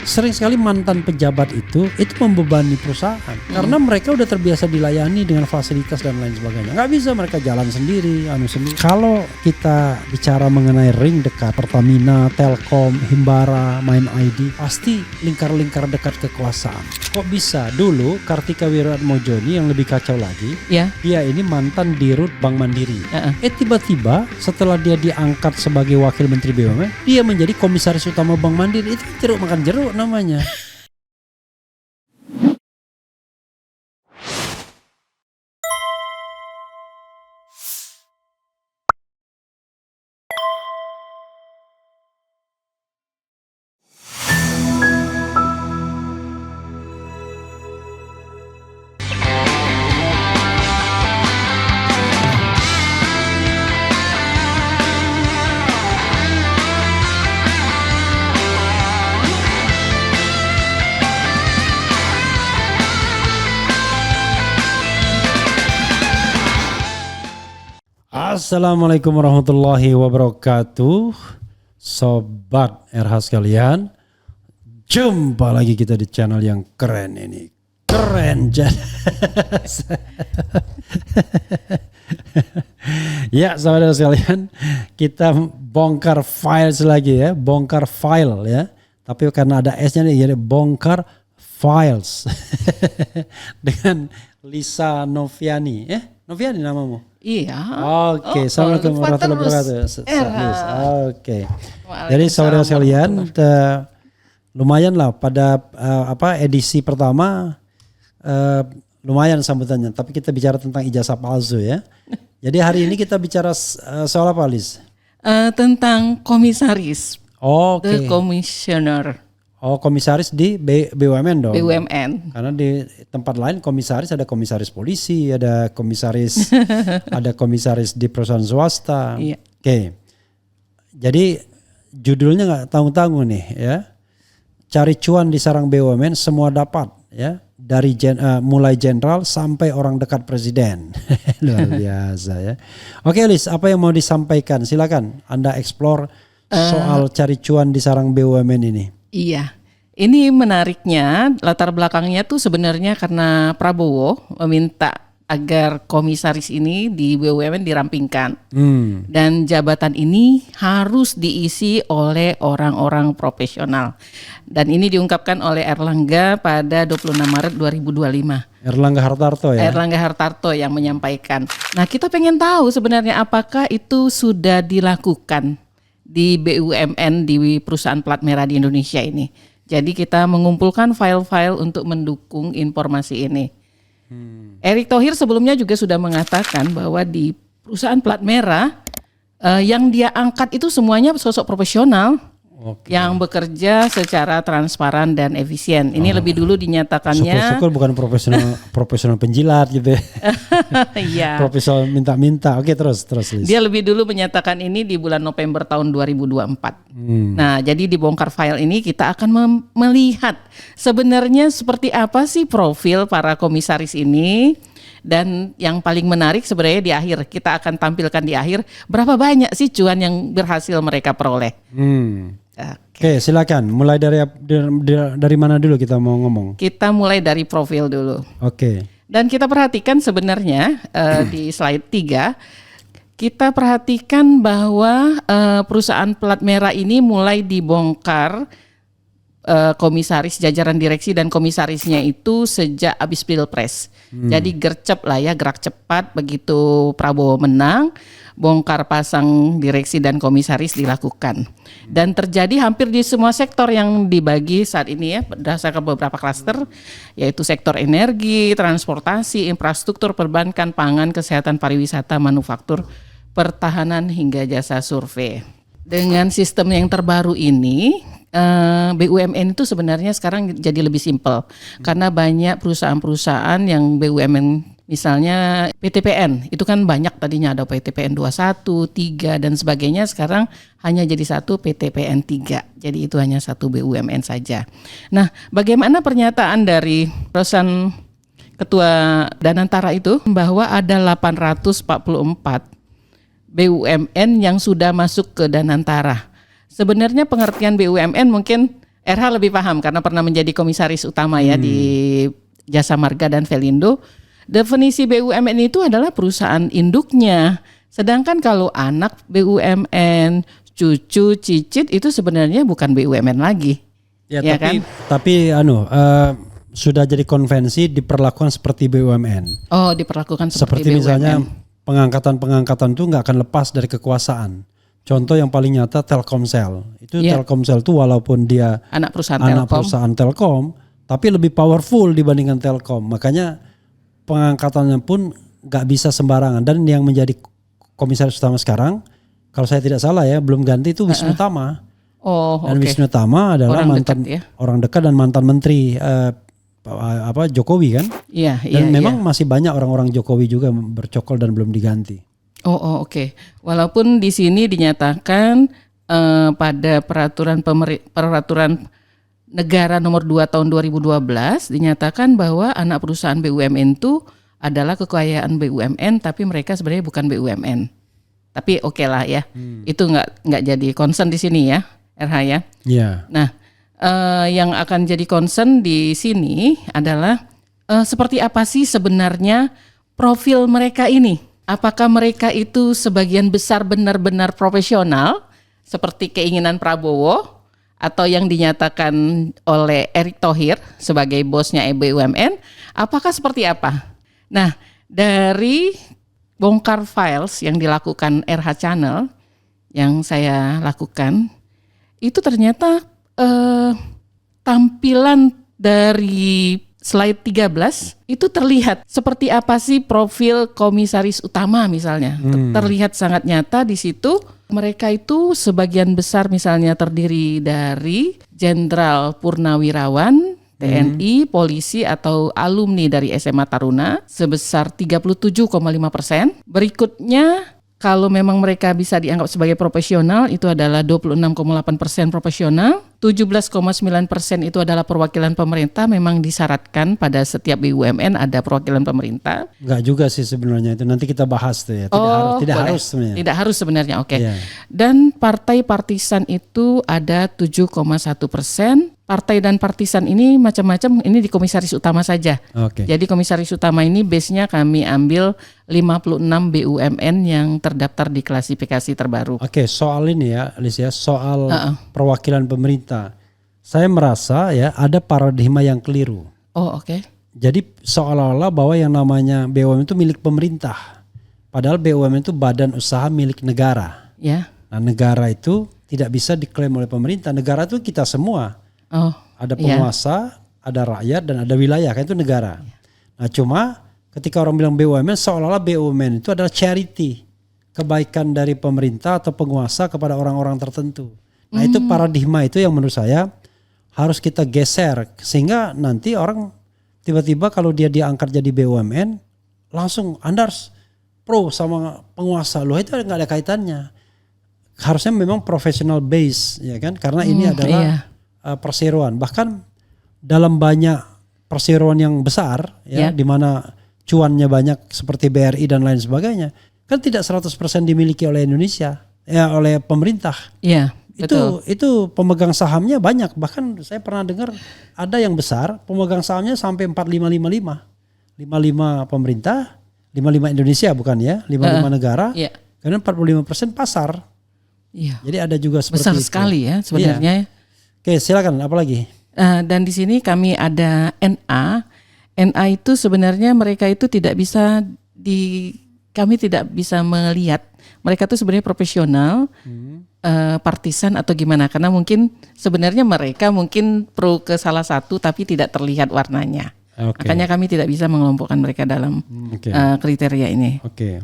sering sekali mantan pejabat itu membebani perusahaan karena mereka udah terbiasa dilayani dengan fasilitas dan lain sebagainya. Nggak bisa mereka jalan sendiri, Kalau kita bicara mengenai ring dekat Pertamina, Telkom, Himbara, Main ID, pasti lingkar-lingkar dekat kekuasaan. Kok bisa? Dulu Kartika Wiratmojoni yang lebih kacau lagi, dia ini mantan dirut Bank Mandiri. Tiba-tiba setelah dia diangkat sebagai wakil menteri BUMN, dia menjadi komisaris utama Bank Mandiri. Itu jeruk makan jeruk namanya. Assalamualaikum warahmatullahi wabarakatuh. Sobat RH sekalian, jumpa lagi kita di channel yang keren ini. Keren. Ya saudara sekalian, kita bongkar files lagi ya. Bongkar file ya. Tapi karena ada S-nya nih, jadi bongkar files. Dengan Lisa Noviani. Noviani namamu? Iya. Oke, Assalamualaikum warahmatullahi wabarakatuh. Oke. Jadi saudara sekalian, lumayan lah pada edisi pertama lumayan sambutannya. Tapi kita bicara tentang ijazah palsu ya. Jadi hari ini kita bicara soal apa, Liz? Tentang komisaris. Oke. The Commissioner. Komisaris di BUMN dong. BUMN. Karena di tempat lain komisaris ada komisaris polisi, ada komisaris ada komisaris di perusahaan swasta. Iya. Oke. Jadi judulnya nggak tanggung-tanggung nih ya. Cari cuan di sarang BUMN semua dapat ya. Dari mulai jenderal sampai orang dekat presiden. Luar biasa ya. Oke, Liz, apa yang mau disampaikan? Silakan Anda explore soal cari cuan di sarang BUMN ini. Iya, ini menariknya latar belakangnya tuh sebenarnya karena Prabowo meminta agar komisaris ini di BUMN dirampingkan. Dan jabatan ini harus diisi oleh orang-orang profesional. Dan ini diungkapkan oleh Erlangga pada 26 Maret 2025. Erlangga Hartarto ya? Erlangga Hartarto yang menyampaikan. Nah, kita pengen tahu sebenarnya apakah itu sudah dilakukan di BUMN, di perusahaan plat merah di Indonesia ini. Jadi kita mengumpulkan file-file untuk mendukung informasi ini. Erick Thohir sebelumnya juga sudah mengatakan bahwa di perusahaan plat merah yang dia angkat itu semuanya sosok profesional. Yang bekerja secara transparan dan efisien. Ini lebih dulu dinyatakannya. Syukur-syukur bukan profesional penjilat gitu ya. Iya. Profesional minta-minta. Oke, terus Liz. Dia lebih dulu menyatakan ini di bulan November tahun 2024. Nah, jadi di bongkar file ini kita akan melihat sebenarnya seperti apa sih profil para komisaris ini. Dan yang paling menarik sebenarnya di akhir, kita akan tampilkan di akhir berapa banyak sih cuan yang berhasil mereka peroleh. Oke, silakan. Mulai dari mana dulu kita mau ngomong? Kita mulai dari profil dulu. Oke. Dan kita perhatikan sebenarnya di slide 3, kita perhatikan bahwa perusahaan plat merah ini mulai dibongkar komisaris, jajaran direksi dan komisarisnya itu sejak habis Pilpres. Jadi gercep lah ya, gerak cepat begitu Prabowo menang, bongkar pasang direksi dan komisaris dilakukan. Dan terjadi hampir di semua sektor yang dibagi saat ini ya, berdasarkan beberapa klaster, yaitu sektor energi, transportasi, infrastruktur, perbankan, pangan, kesehatan, pariwisata, manufaktur, pertahanan hingga jasa survei. Dengan sistem yang terbaru ini, BUMN itu sebenarnya sekarang jadi lebih simpel karena banyak perusahaan-perusahaan yang BUMN, misalnya PTPN itu kan banyak tadinya, ada PTPN 21, 3 dan sebagainya, sekarang hanya jadi satu PTPN 3. Jadi itu hanya satu BUMN saja. Nah, bagaimana pernyataan dari perusahaan Ketua Danantara itu bahwa ada 844 BUMN yang sudah masuk ke Danantara. Sebenarnya pengertian BUMN mungkin RH lebih paham karena pernah menjadi komisaris utama ya di Jasa Marga dan Velindo. Definisi BUMN itu adalah perusahaan induknya. Sedangkan kalau anak BUMN, cucu, cicit itu sebenarnya bukan BUMN lagi. Ya, Ya tapi sudah jadi konvensi diperlakukan seperti BUMN. Oh, diperlakukan Seperti BUMN. misalnya pengangkatan itu nggak akan lepas dari kekuasaan. Contoh yang paling nyata Telkomsel. Itu Telkomsel itu walaupun dia anak perusahaan Telkom, tapi lebih powerful dibandingkan Telkom. Makanya pengangkatannya pun nggak bisa sembarangan. Dan yang menjadi komisaris utama sekarang, kalau saya tidak salah ya, belum ganti itu Wisnu Tama. Oh, dan Wisnu Tama adalah orang mantan dekat, ya? orang dekat dan mantan menteri Jokowi kan. Iya, dan memang masih banyak orang-orang Jokowi juga bercokol dan belum diganti. Oke. Walaupun di sini dinyatakan pada peraturan negara nomor 2 tahun 2012 dinyatakan bahwa anak perusahaan BUMN itu adalah kekayaan BUMN, tapi mereka sebenarnya bukan BUMN. Tapi oke lah ya, itu nggak jadi concern di sini ya, RH ya. Yeah. Nah, yang akan jadi concern di sini adalah seperti apa sih sebenarnya profil mereka ini? Apakah mereka itu sebagian besar benar-benar profesional seperti keinginan Prabowo atau yang dinyatakan oleh Erick Thohir sebagai bosnya BUMN? Apakah seperti apa? Nah, dari bongkar files yang dilakukan RH Channel yang saya lakukan itu ternyata tampilan dari slide 13 itu terlihat seperti apa sih profil komisaris utama misalnya. Terlihat sangat nyata di situ. Mereka itu sebagian besar misalnya terdiri dari jenderal purnawirawan, TNI, polisi atau alumni dari SMA Taruna sebesar 37,5%. Berikutnya kalau memang mereka bisa dianggap sebagai profesional itu adalah 26,8% profesional, 17,9% itu adalah perwakilan pemerintah. Memang disyaratkan pada setiap BUMN ada perwakilan pemerintah. Enggak juga sih sebenarnya itu, nanti kita bahas tuh ya. Tidak harus sebenarnya. Tidak harus sebenarnya, oke. Yeah. Dan partai partisan itu ada 7,1%. Partai dan partisan ini macam-macam, ini di komisaris utama saja. Okay. Jadi komisaris utama ini base-nya kami ambil 56 BUMN yang terdaftar di klasifikasi terbaru. Oke, soal ini ya, Alicia, soal perwakilan pemerintah. Saya merasa ya ada paradigma yang keliru. Oh, oke. Jadi seolah-olah bahwa yang namanya BUMN itu milik pemerintah. Padahal BUMN itu badan usaha milik negara. Ya. Nah, negara itu tidak bisa diklaim oleh pemerintah. Negara itu kita semua. Oh, ada penguasa, ada rakyat, dan ada wilayah, kan itu negara. Nah, cuma ketika orang bilang BUMN, seolah-olah BUMN itu adalah charity, kebaikan dari pemerintah atau penguasa kepada orang-orang tertentu. Nah, itu paradigma itu yang menurut saya harus kita geser, sehingga nanti orang tiba-tiba kalau dia diangkat jadi BUMN, langsung Anda harus pro sama penguasa. Loh, itu nggak ada kaitannya. Harusnya memang professional base, ya kan? Karena ini adalah perseroan. Bahkan dalam banyak perseroan yang besar ya, di mana cuannya banyak seperti BRI dan lain sebagainya, kan tidak 100% dimiliki oleh Indonesia, ya oleh pemerintah. Iya, betul. Itu pemegang sahamnya banyak. Bahkan saya pernah dengar ada yang besar pemegang sahamnya sampai 4555. 55 pemerintah, 55 Indonesia bukan ya, 55 negara. Iya. Karena 45% pasar. Iya. Jadi ada juga seperti besar itu. sekali ya sebenarnya. Iya. Oke, silakan. Apa lagi? Dan di sini kami ada NA. NA itu sebenarnya mereka itu kami tidak bisa melihat. Mereka itu sebenarnya profesional, partisan atau gimana? Karena mungkin sebenarnya mereka mungkin pro ke salah satu tapi tidak terlihat warnanya. Okay. Makanya kami tidak bisa mengelompokkan mereka dalam kriteria ini. Oke.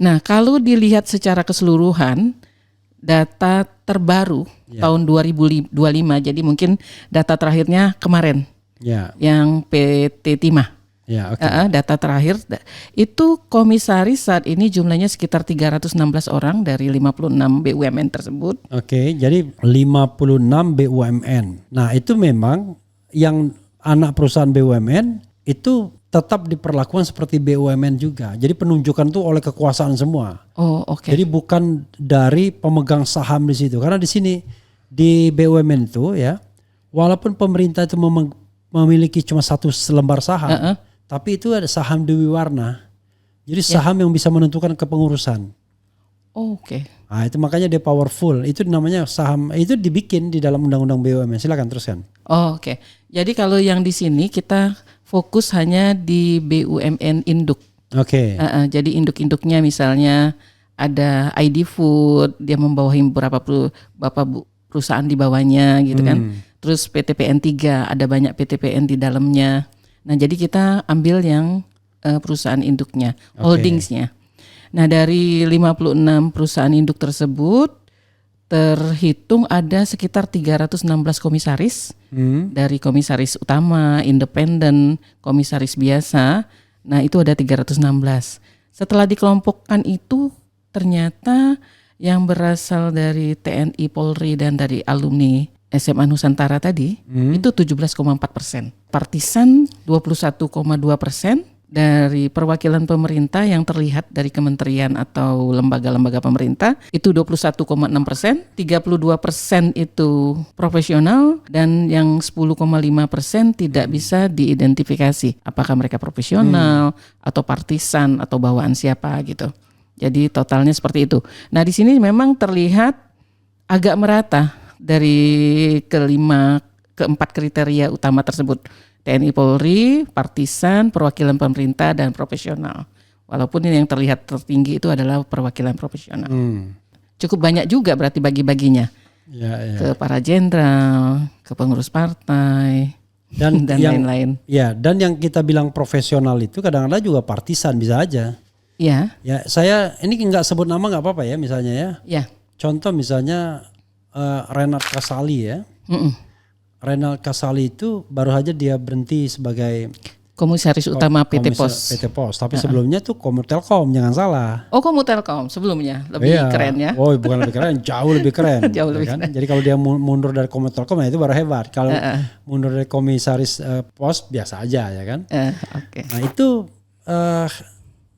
Nah, kalau dilihat secara keseluruhan data terbaru tahun 2025, jadi mungkin data terakhirnya kemarin yang PT Timah. Data terakhir itu komisaris saat ini jumlahnya sekitar 316 orang dari 56 BUMN tersebut. Oke, jadi 56 BUMN. Nah, itu memang yang anak perusahaan BUMN itu tetap diperlakukan seperti BUMN juga. Jadi penunjukan itu oleh kekuasaan semua. Oh, oke. Jadi bukan dari pemegang saham di situ. Karena di sini di BUMN itu ya, walaupun pemerintah itu memiliki cuma satu lembar saham, tapi itu ada saham dewi warna. Jadi saham yang bisa menentukan kepengurusan. Oke. Nah, itu makanya dia powerful. Itu namanya saham, itu dibikin di dalam undang-undang BUMN. Silakan teruskan. Oke. Jadi kalau yang di sini kita fokus hanya di BUMN induk. Oke. Jadi induk-induknya misalnya ada ID Food, dia membawahi beberapa perusahaan di bawahnya gitu kan. Terus PTPN 3, ada banyak PTPN di dalamnya. Nah, jadi kita ambil yang perusahaan induknya, holdingsnya. Nah, dari 56 perusahaan induk tersebut terhitung ada sekitar 316 komisaris. Dari komisaris utama, independen, komisaris biasa. Nah, itu ada 316. Setelah dikelompokkan itu ternyata yang berasal dari TNI, Polri, dan dari alumni SMA Nusantara tadi itu 17,4%. Partisan 21,2%. Dari perwakilan pemerintah yang terlihat dari kementerian atau lembaga-lembaga pemerintah itu 21,6%, 32% itu profesional, dan yang 10,5% tidak bisa diidentifikasi apakah mereka profesional atau partisan atau bawaan siapa gitu. Jadi totalnya seperti itu. Nah, di sini memang terlihat agak merata dari keempat kriteria utama tersebut. TNI, Polri, partisan, perwakilan pemerintah, dan profesional. Walaupun ini yang terlihat tertinggi itu adalah perwakilan profesional. Cukup banyak juga berarti bagi-baginya. Ke para jenderal, ke pengurus partai, dan lain-lain. Ya, dan yang kita bilang profesional itu kadang-kadang juga partisan bisa aja. Ya. Ya, saya ini nggak sebut nama nggak apa-apa ya misalnya ya. Ya. Contoh misalnya Renat Kasali ya. Renat Kasali itu baru aja dia berhenti sebagai komisaris utama PT Pos. Tapi sebelumnya tuh Komutelkom, jangan salah. Oh, Komutelkom sebelumnya lebih keren ya. Oh, bukan lebih keren, jauh lebih keren. Jauh lebih keren. Jadi kalau dia mundur dari Komutelkom, nah itu baru hebat. Kalau mundur dari komisaris Pos biasa aja ya kan. Nah itu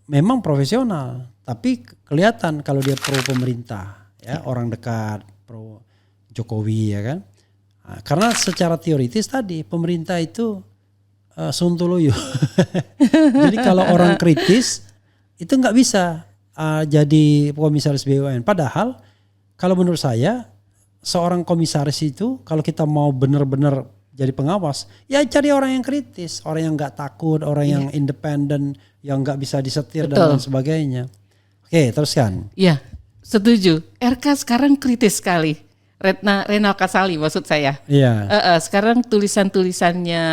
memang profesional, tapi kelihatan kalau dia pro pemerintah, ya orang dekat pro Jokowi ya kan. Nah, karena secara teoritis tadi pemerintah itu sontoloyo. Jadi kalau orang kritis itu nggak bisa jadi komisaris BUMN. Padahal kalau menurut saya seorang komisaris itu kalau kita mau benar-benar jadi pengawas, ya cari orang yang kritis, orang yang nggak takut, orang yang independen, yang nggak bisa disetir dan lain sebagainya. Oke, teruskan. Iya, setuju. RK sekarang kritis sekali. Renal Kasali maksud saya. Iya. Sekarang tulisan-tulisannya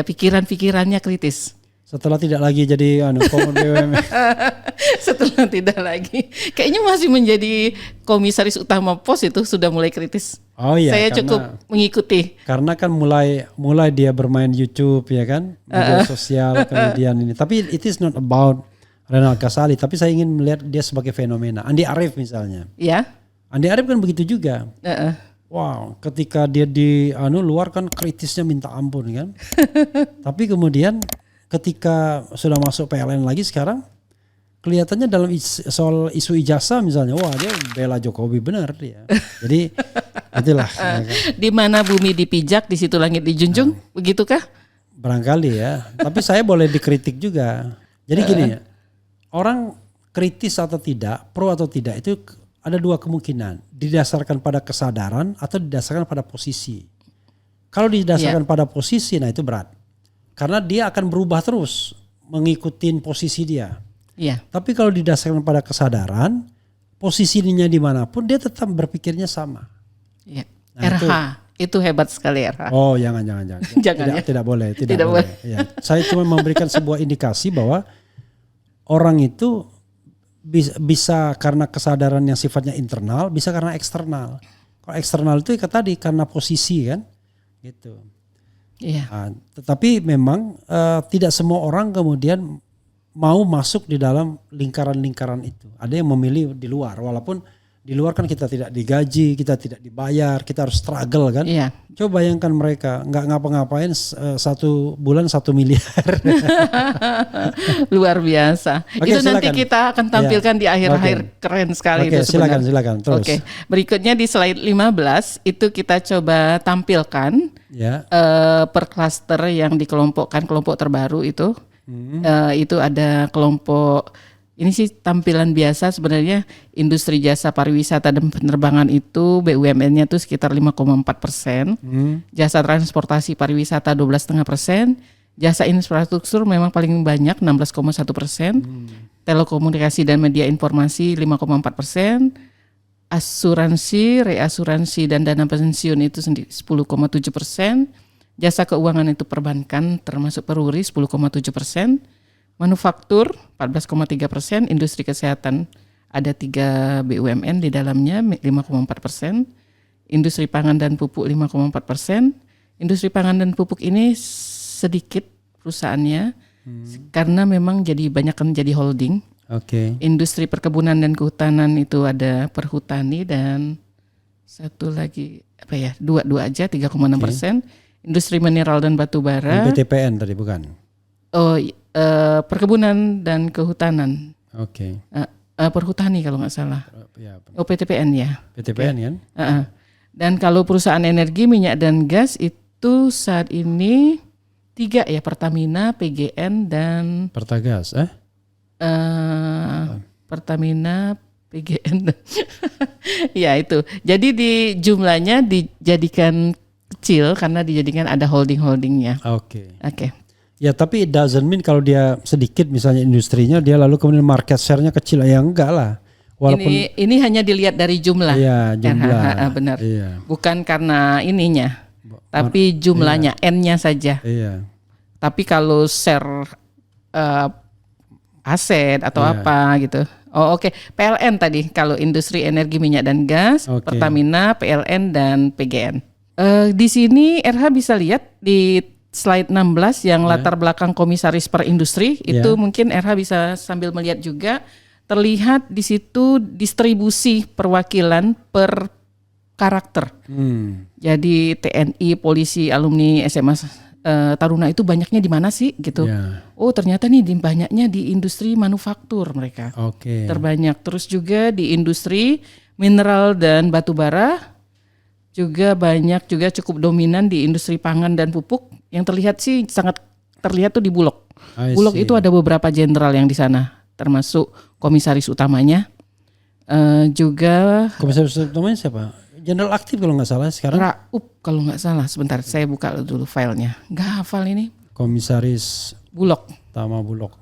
pikiran-pikirannya kritis. Setelah tidak lagi jadi BUMN. Setelah tidak lagi. Kayaknya masih menjadi komisaris utama Pos itu sudah mulai kritis. Oh iya. Saya cukup mengikuti. Karena kan mulai dia bermain YouTube ya kan, media sosial kemudian ini. Tapi it is not about Renal Kasali, tapi saya ingin melihat dia sebagai fenomena. Andi Arief misalnya. Iya. Andi Arief kan begitu juga. Wow, ketika dia di luar kan kritisnya minta ampun kan. Tapi kemudian ketika sudah masuk PLN lagi sekarang kelihatannya dalam soal isu ijazah misalnya, wah dia bela Jokowi benar dia. Jadi itulah. Di mana bumi dipijak, di situ langit dijunjung, begitukah? Barangkali ya. Tapi saya boleh dikritik juga. Jadi gini ya, orang kritis atau tidak, pro atau tidak itu ada dua kemungkinan, didasarkan pada kesadaran atau didasarkan pada posisi. Kalau didasarkan pada posisi, nah itu berat. Karena dia akan berubah terus mengikuti posisi dia. Iya. Tapi kalau didasarkan pada kesadaran, posisinya dimanapun dia tetap berpikirnya sama. Iya. Nah, RH itu hebat sekali RH. Oh jangan. Tidak boleh. Ya. Saya cuma memberikan sebuah indikasi bahwa orang itu bisa karena kesadaran yang sifatnya internal, bisa karena eksternal. Kalau eksternal itu tadi karena posisi kan, gitu. Iya. Nah, tetapi memang tidak semua orang kemudian mau masuk di dalam lingkaran-lingkaran itu. Ada yang memilih di luar, walaupun Di luar kan kita tidak digaji, kita tidak dibayar, kita harus struggle kan. Iya. Coba bayangkan mereka nggak ngapa-ngapain 1 bulan 1 miliar. Luar biasa. Oke, Itu nanti silakan. kita akan tampilkan di akhir-akhir. Keren sekali Oke, itu sebenarnya. silakan terus. Oke, berikutnya di slide 15 itu kita coba tampilkan Ya. per klaster yang dikelompokkan, kelompok terbaru itu. Itu ada kelompok, ini sih tampilan biasa sebenarnya, industri jasa pariwisata dan penerbangan itu BUMN-nya tuh sekitar 5,4%, jasa transportasi pariwisata 12,5%, jasa infrastruktur memang paling banyak 16,1%, telekomunikasi dan media informasi 5,4%, asuransi, reasuransi dan dana pensiun itu 10,7%, jasa keuangan itu perbankan termasuk peruri 10,7%, manufaktur 14,3%, industri kesehatan ada 3 BUMN di dalamnya 5,4%, industri pangan dan pupuk 5,4%. Industri pangan dan pupuk ini sedikit perusahaannya karena memang banyak jadi holding. Oke. Industri perkebunan dan kehutanan itu ada Perhutani dan satu lagi dua aja 3,6%. Industri mineral dan batu bara. PTPN tadi bukan? Perkebunan dan kehutanan. Oke. Perhutani kalau nggak salah. Ya, PTPN ya. PTPN kan? Dan kalau perusahaan energi, minyak dan gas itu saat ini 3 ya, Pertamina, PGN dan Pertagas, Pertamina, PGN. Ya itu. Jadi di jumlahnya dijadikan kecil karena dijadikan ada holding-holdingnya. Oke. Oke. Ya tapi it doesn't mean kalau dia sedikit misalnya industrinya dia lalu kemudian market share-nya kecil, ya enggak lah. Walaupun ini hanya dilihat dari jumlah. Iya, jumlah. Benar. Iya. Bukan karena ininya, tapi jumlahnya, N-nya saja. Iya. Tapi kalau share aset atau apa gitu. Oh oke. PLN tadi kalau industri energi minyak dan gas, Pertamina, PLN dan PGN. Di sini RH bisa lihat di slide 16 yang latar belakang komisaris per industri itu mungkin RH bisa sambil melihat juga, terlihat di situ distribusi perwakilan per karakter. Jadi TNI, polisi, alumni SMA Taruna itu banyaknya di mana sih gitu. Oh ternyata nih banyaknya di industri manufaktur mereka. Terbanyak. Terus juga di industri mineral dan batu bara juga banyak, juga cukup dominan di industri pangan dan pupuk. Yang terlihat sih sangat terlihat tuh di Bulog. Bulog itu ada beberapa jenderal yang di sana, termasuk komisaris utamanya. Juga komisaris utamanya siapa? Jenderal aktif kalau nggak salah sekarang. Raup kalau nggak salah. Sebentar, saya buka dulu filenya. Nggak hafal ini. Komisaris Bulog. Utama Bulog.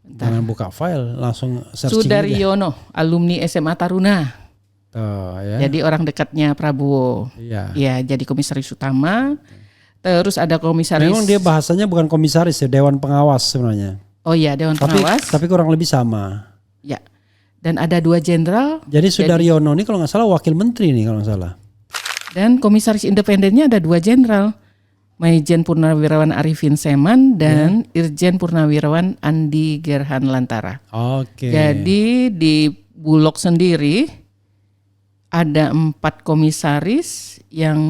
Jangan buka file, langsung searching Sudaryono, alumni SMA Taruna. Jadi orang dekatnya Prabowo. Ya, jadi komisaris utama. Terus ada komisaris. Memang dia bahasanya bukan komisaris ya, dewan pengawas sebenarnya. Oh iya, dewan pengawas. Tapi kurang lebih sama. Ya. Dan ada 2 jenderal. Jadi Sudaryono ini kalau nggak salah wakil menteri nih kalau nggak salah. Dan komisaris independennya ada 2 jenderal. Maijen Purnawirawan Arifin Seman dan Irjen Purnawirawan Andi Gerhan Lantara. Jadi di Bulog sendiri ada 4 komisaris yang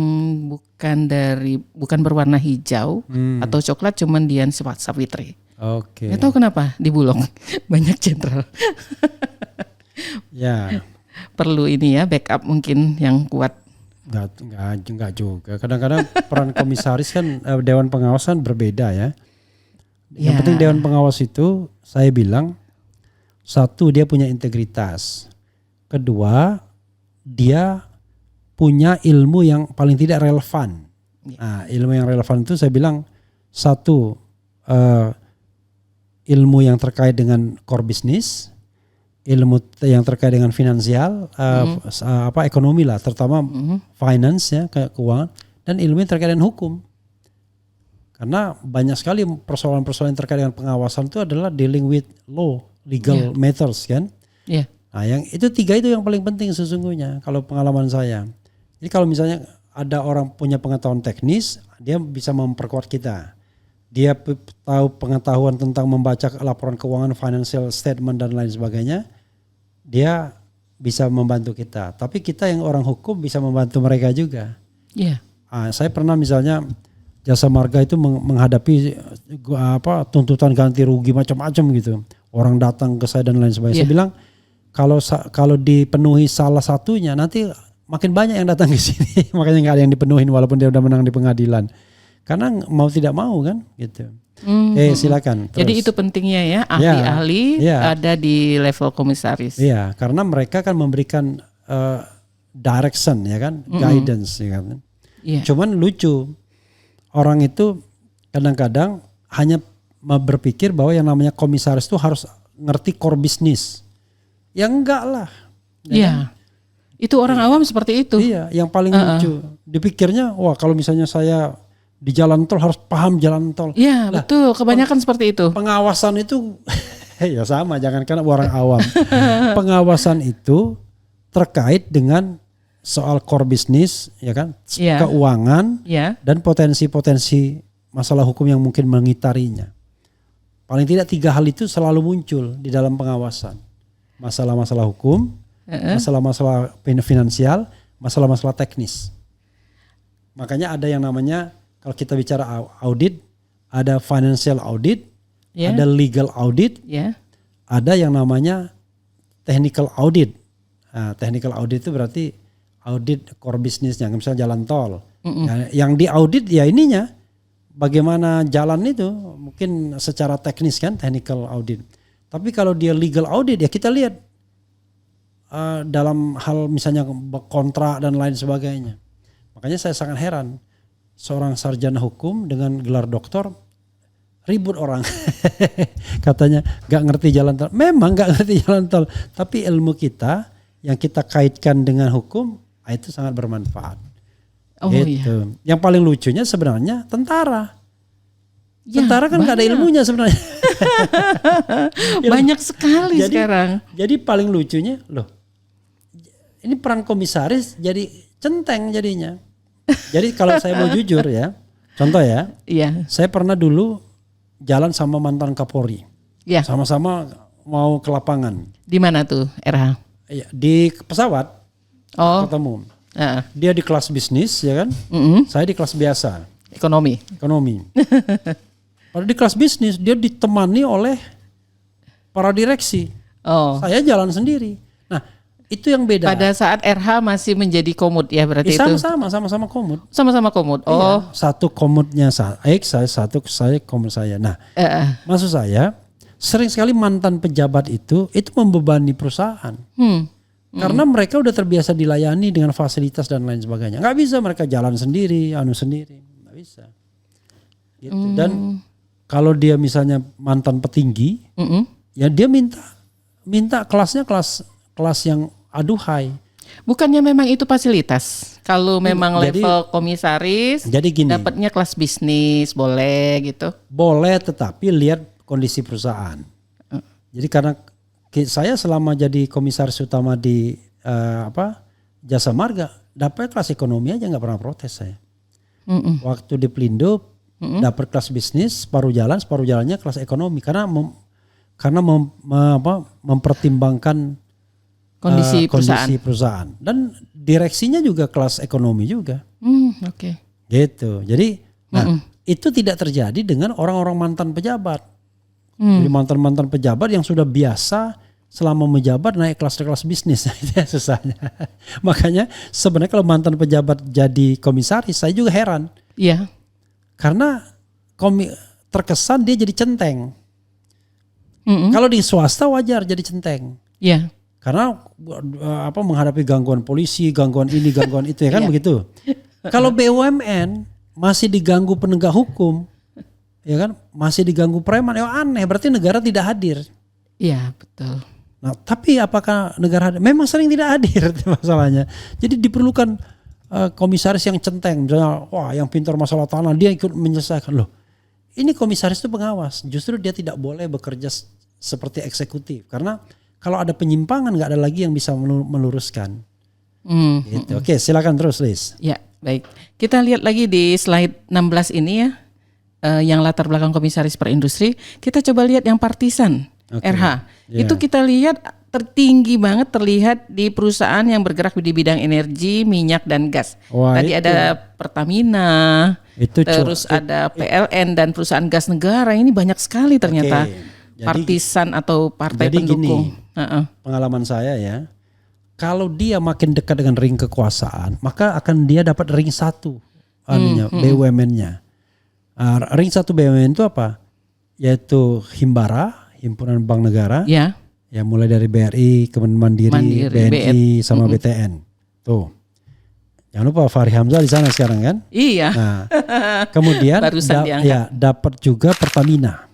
bukan berwarna hijau atau coklat, cuman Dian Savitri. Nggak tahu kenapa di Bulog banyak jenderal. Ya. Perlu ini ya backup mungkin yang kuat. Enggak juga. Kadang-kadang peran komisaris kan dewan pengawas kan berbeda ya. Yang penting dewan pengawas itu saya bilang, 1 dia punya integritas. Kedua, dia punya ilmu yang paling tidak relevan. Nah, ilmu yang relevan itu saya bilang 1 ilmu yang terkait dengan core business, ilmu yang terkait dengan finansial, ekonomi lah, terutama finance ya, keuangan, dan ilmu yang terkait dengan hukum. Karena banyak sekali persoalan-persoalan yang terkait dengan pengawasan itu adalah dealing with law, legal matters kan. Nah, yang itu 3 itu yang paling penting sesungguhnya kalau pengalaman saya. Jadi kalau misalnya ada orang punya pengetahuan teknis, dia bisa memperkuat kita. Dia tahu pengetahuan tentang membaca laporan keuangan, financial statement dan lain sebagainya. Dia bisa membantu kita, tapi kita yang orang hukum bisa membantu mereka juga. Iya. Saya pernah misalnya Jasa Marga itu menghadapi tuntutan ganti rugi macam-macam gitu. Orang datang ke saya dan lain sebagainya. Saya bilang kalau dipenuhi salah satunya nanti makin banyak yang datang ke sini. Makanya nggak ada yang dipenuhin walaupun dia udah menang di pengadilan. Karena mau tidak mau kan gitu. Silakan. Terus. Jadi itu pentingnya ya, ahli-ahli ada di level komisaris. Iya, karena mereka kan memberikan direction ya kan, guidance ya kan. Yeah. Cuman lucu, orang itu kadang-kadang hanya berpikir bahwa yang namanya komisaris itu harus ngerti core business. Ya enggak lah. Iya. Itu orang awam seperti itu. Iya, yang paling lucu. Dipikirnya, wah kalau misalnya saya di jalan tol harus paham jalan tol. Iya betul, kebanyakan seperti itu. Pengawasan itu ya sama, jangankan orang awam. Pengawasan itu terkait dengan soal core business, ya kan, keuangan, dan potensi-potensi masalah hukum yang mungkin mengitarinya. Paling tidak 3 hal itu selalu muncul di dalam pengawasan. Masalah-masalah hukum, masalah-masalah finansial, masalah-masalah teknis. Makanya ada yang namanya, kalau kita bicara audit, ada financial audit, ada legal audit, ada yang namanya technical audit. Nah, technical audit itu berarti audit core businessnya, misalnya jalan tol. Yang diaudit ya ininya, bagaimana jalan itu, mungkin secara teknis kan, technical audit. Tapi kalau dia legal audit ya kita lihat dalam hal misalnya kontrak dan lain sebagainya. Makanya saya sangat heran. Seorang sarjana hukum dengan gelar doktor ribut orang. Katanya gak ngerti jalan tol. Memang gak ngerti jalan tol. Tapi ilmu kita yang kita kaitkan dengan hukum itu sangat bermanfaat. Gitu. Yang paling lucunya sebenarnya tentara. Tentara kan gak ada ilmunya sebenarnya. Banyak sekali sekarang. Jadi paling lucunya ini peran komisaris jadi centeng jadinya. Jadi kalau saya mau jujur ya, contoh ya, saya pernah dulu jalan sama mantan Kapolri, sama-sama mau ke lapangan. Di mana tuh, RH? Di pesawat, ketemu. Dia di kelas bisnis ya kan, saya di kelas biasa, ekonomi. Pada di kelas bisnis dia ditemani oleh para direksi, saya jalan sendiri. Itu yang beda. Pada saat RH masih menjadi komut ya berarti itu. Sama-sama komut. Sama-sama komut. Iya, satu komutnya saya komut saya. Nah, maksud saya sering sekali mantan pejabat itu membebani perusahaan. Karena mereka udah terbiasa dilayani dengan fasilitas dan lain sebagainya. Nggak bisa mereka jalan sendiri, sendiri, nggak bisa. Gitu. Dan kalau dia misalnya mantan petinggi, ya dia minta kelasnya kelas yang aduhai. Bukannya memang itu fasilitas? Kalau memang level komisaris, jadi gini, dapatnya kelas bisnis boleh gitu? Boleh, tetapi lihat kondisi perusahaan. Jadi karena saya selama jadi komisaris utama di Jasa Marga, dapat kelas ekonomi aja nggak pernah protes saya. Waktu di Pelindo dapat kelas bisnis, separuh jalannya kelas ekonomi karena mempertimbangkan kondisi perusahaan dan direksinya juga kelas ekonomi juga. Gitu. Jadi itu tidak terjadi dengan orang-orang mantan pejabat. Jadi mantan pejabat yang sudah biasa selama menjabat naik kelas bisnis, itu susahnya. Makanya sebenarnya kalau mantan pejabat jadi komisaris saya juga heran. Iya. Karena terkesan dia jadi centeng. Kalau di swasta wajar jadi centeng. Iya. Karena menghadapi gangguan polisi, gangguan ini, gangguan itu ya kan begitu. Kalau BUMN masih diganggu penegak hukum, ya kan, masih diganggu preman, ya aneh. Berarti negara tidak hadir. Iya betul. Nah, tapi apakah negara hadir? Memang sering tidak hadir masalahnya. Jadi diperlukan komisaris yang centeng, misalnya, yang pintar masalah tanah dia ikut menyelesaikan. Loh, ini komisaris itu pengawas. Justru dia tidak boleh bekerja seperti eksekutif karena kalau ada penyimpangan nggak ada lagi yang bisa meluruskan. Gitu. Oke, silakan terus Liz. Ya, baik. Kita lihat lagi di slide 16 ini ya, yang latar belakang komisaris per industri. Kita coba lihat yang partisan RH. Itu kita lihat tertinggi banget terlihat di perusahaan yang bergerak di bidang energi, minyak dan gas. Wah, Tadi itu. ada Pertamina, terus ada PLN dan perusahaan gas negara. Ini banyak sekali ternyata Jadi- partisan atau partai jadi pendukung. Pengalaman saya ya, kalau dia makin dekat dengan ring kekuasaan, maka akan dia dapat ring 1 BUMN-nya. Ring 1 BUMN itu apa? Yaitu Himbara, Himpunan Bank Negara. Ya. Ya mulai dari BRI, kemudian Mandiri, BNI sama BTN. Tuh. Jangan lupa Fahri Hamzah di sana sekarang kan? Iya. Nah, kemudian Barusan diangkat. dapat juga Pertamina.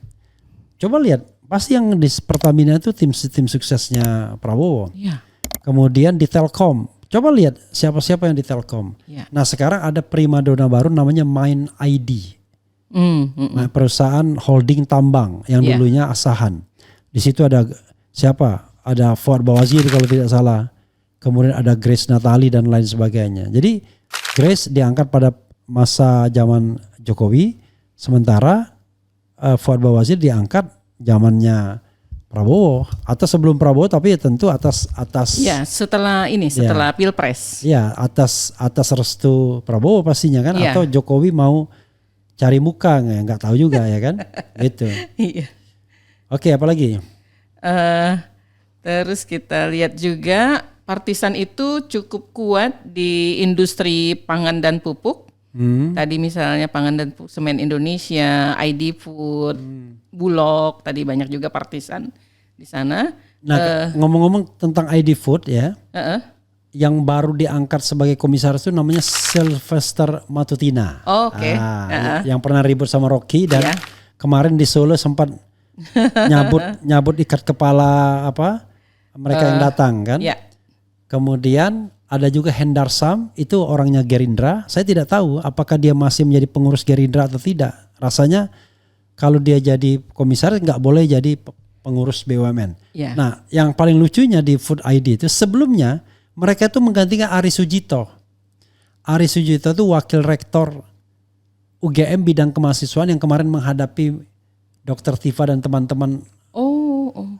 Coba lihat, pasti yang di Pertamina itu tim suksesnya Prabowo. Iya. Kemudian di Telkom. Coba lihat siapa-siapa yang di Telkom. Iya. Nah, sekarang ada primadona baru namanya Mind ID. Nah, perusahaan holding tambang yang Iya. dulunya Asahan. Di situ ada siapa? Ada Fuad Bawazir kalau tidak salah. Kemudian ada Grace Natali dan lain sebagainya. Jadi Grace diangkat pada masa zaman Jokowi, sementara Fuad Bawazir diangkat zamannya Prabowo atau sebelum Prabowo, tapi tentu atas Ya, setelah Pilpres. ya atas restu Prabowo pastinya kan, Iya. atau Jokowi mau cari muka nggak tahu juga ya kan. Gitu. Iya. Oke, apalagi? Terus kita lihat juga partisan itu cukup kuat di industri pangan dan pupuk. Tadi misalnya pangan dan semen Indonesia, ID Food, Bulog, tadi banyak juga partisan di sana. Nah, ngomong-ngomong tentang ID Food ya, yang baru diangkat sebagai komisaris itu namanya Sylvester Matutina. Oh, oke. Yang pernah ribut sama Rocky dan Iya. kemarin di Solo sempat nyabut ikat kepala mereka yang datang kan. Ya. Kemudian ada juga Hendar Sam, itu orangnya Gerindra. Saya tidak tahu apakah dia masih menjadi pengurus Gerindra atau tidak. Rasanya kalau dia jadi komisaris nggak boleh jadi pengurus BUMN. Ya. Nah, yang paling lucunya di Food ID itu sebelumnya mereka itu menggantikan Ari Sujito. Ari Sujito itu wakil rektor UGM bidang kemahasiswaan yang kemarin menghadapi Dr. Tifa dan teman-teman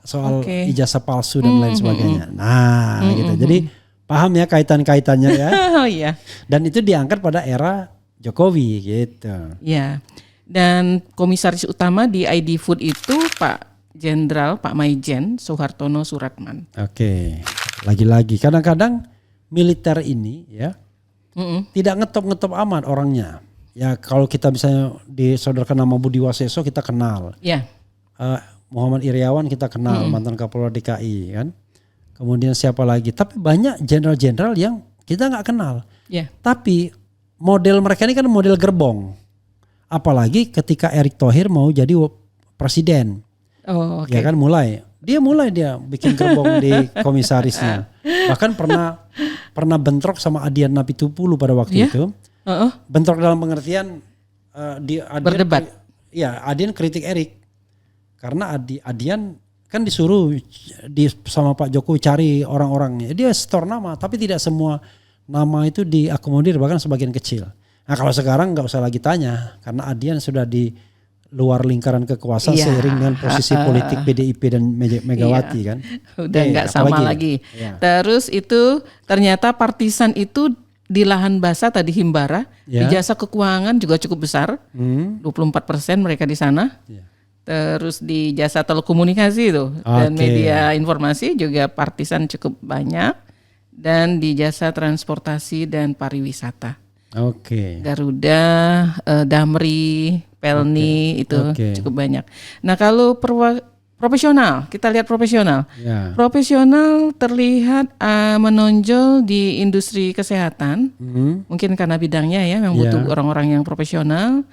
soal ijazah palsu dan lain sebagainya. Nah, gitu. Jadi paham ya kaitan-kaitannya ya. Oh iya. Dan itu diangkat pada era Jokowi gitu. Ya. Dan komisaris utama di ID Food itu Pak Maijen Soehartono Suratman. Oke. Lagi-lagi kadang-kadang militer ini ya tidak ngetop-ngetop amat orangnya. Ya kalau kita misalnya disodorkan nama Budi Waseso kita kenal. Ya. Muhammad Iriawan kita kenal, mantan Kapolda DKI kan. Kemudian siapa lagi? Tapi banyak jenderal-jenderal yang kita nggak kenal. Ya. Tapi model mereka ini kan model gerbong. Apalagi ketika Erick Thohir mau jadi presiden. Oh, oke. Ya kan dia mulai bikin gerbong di komisarisnya. Bahkan pernah bentrok sama Adian Napitupulu pada waktu itu. Bentrok dalam pengertian berdebat. Adian kritik Erick. Karena Adian kan disuruh sama Pak Jokowi cari orang-orangnya. Dia setor nama, tapi tidak semua nama itu diakomodir, bahkan sebagian kecil. Nah kalau sekarang nggak usah lagi tanya, karena Adian sudah di luar lingkaran kekuasaan seiring dengan posisi politik PDIP dan Megawati kan. Udah nggak sama lagi. Ya. Terus itu ternyata partisan itu di lahan basah tadi Himbara, di jasa keuangan juga cukup besar, 24% mereka di sana. Ya. Terus di jasa telekomunikasi itu dan media informasi juga partisan cukup banyak, dan di jasa transportasi dan pariwisata. Garuda, Damri, Pelni itu cukup banyak. Nah kalau profesional, kita lihat profesional. Profesional terlihat menonjol di industri kesehatan, mungkin karena bidangnya ya yang butuh orang-orang yang profesional.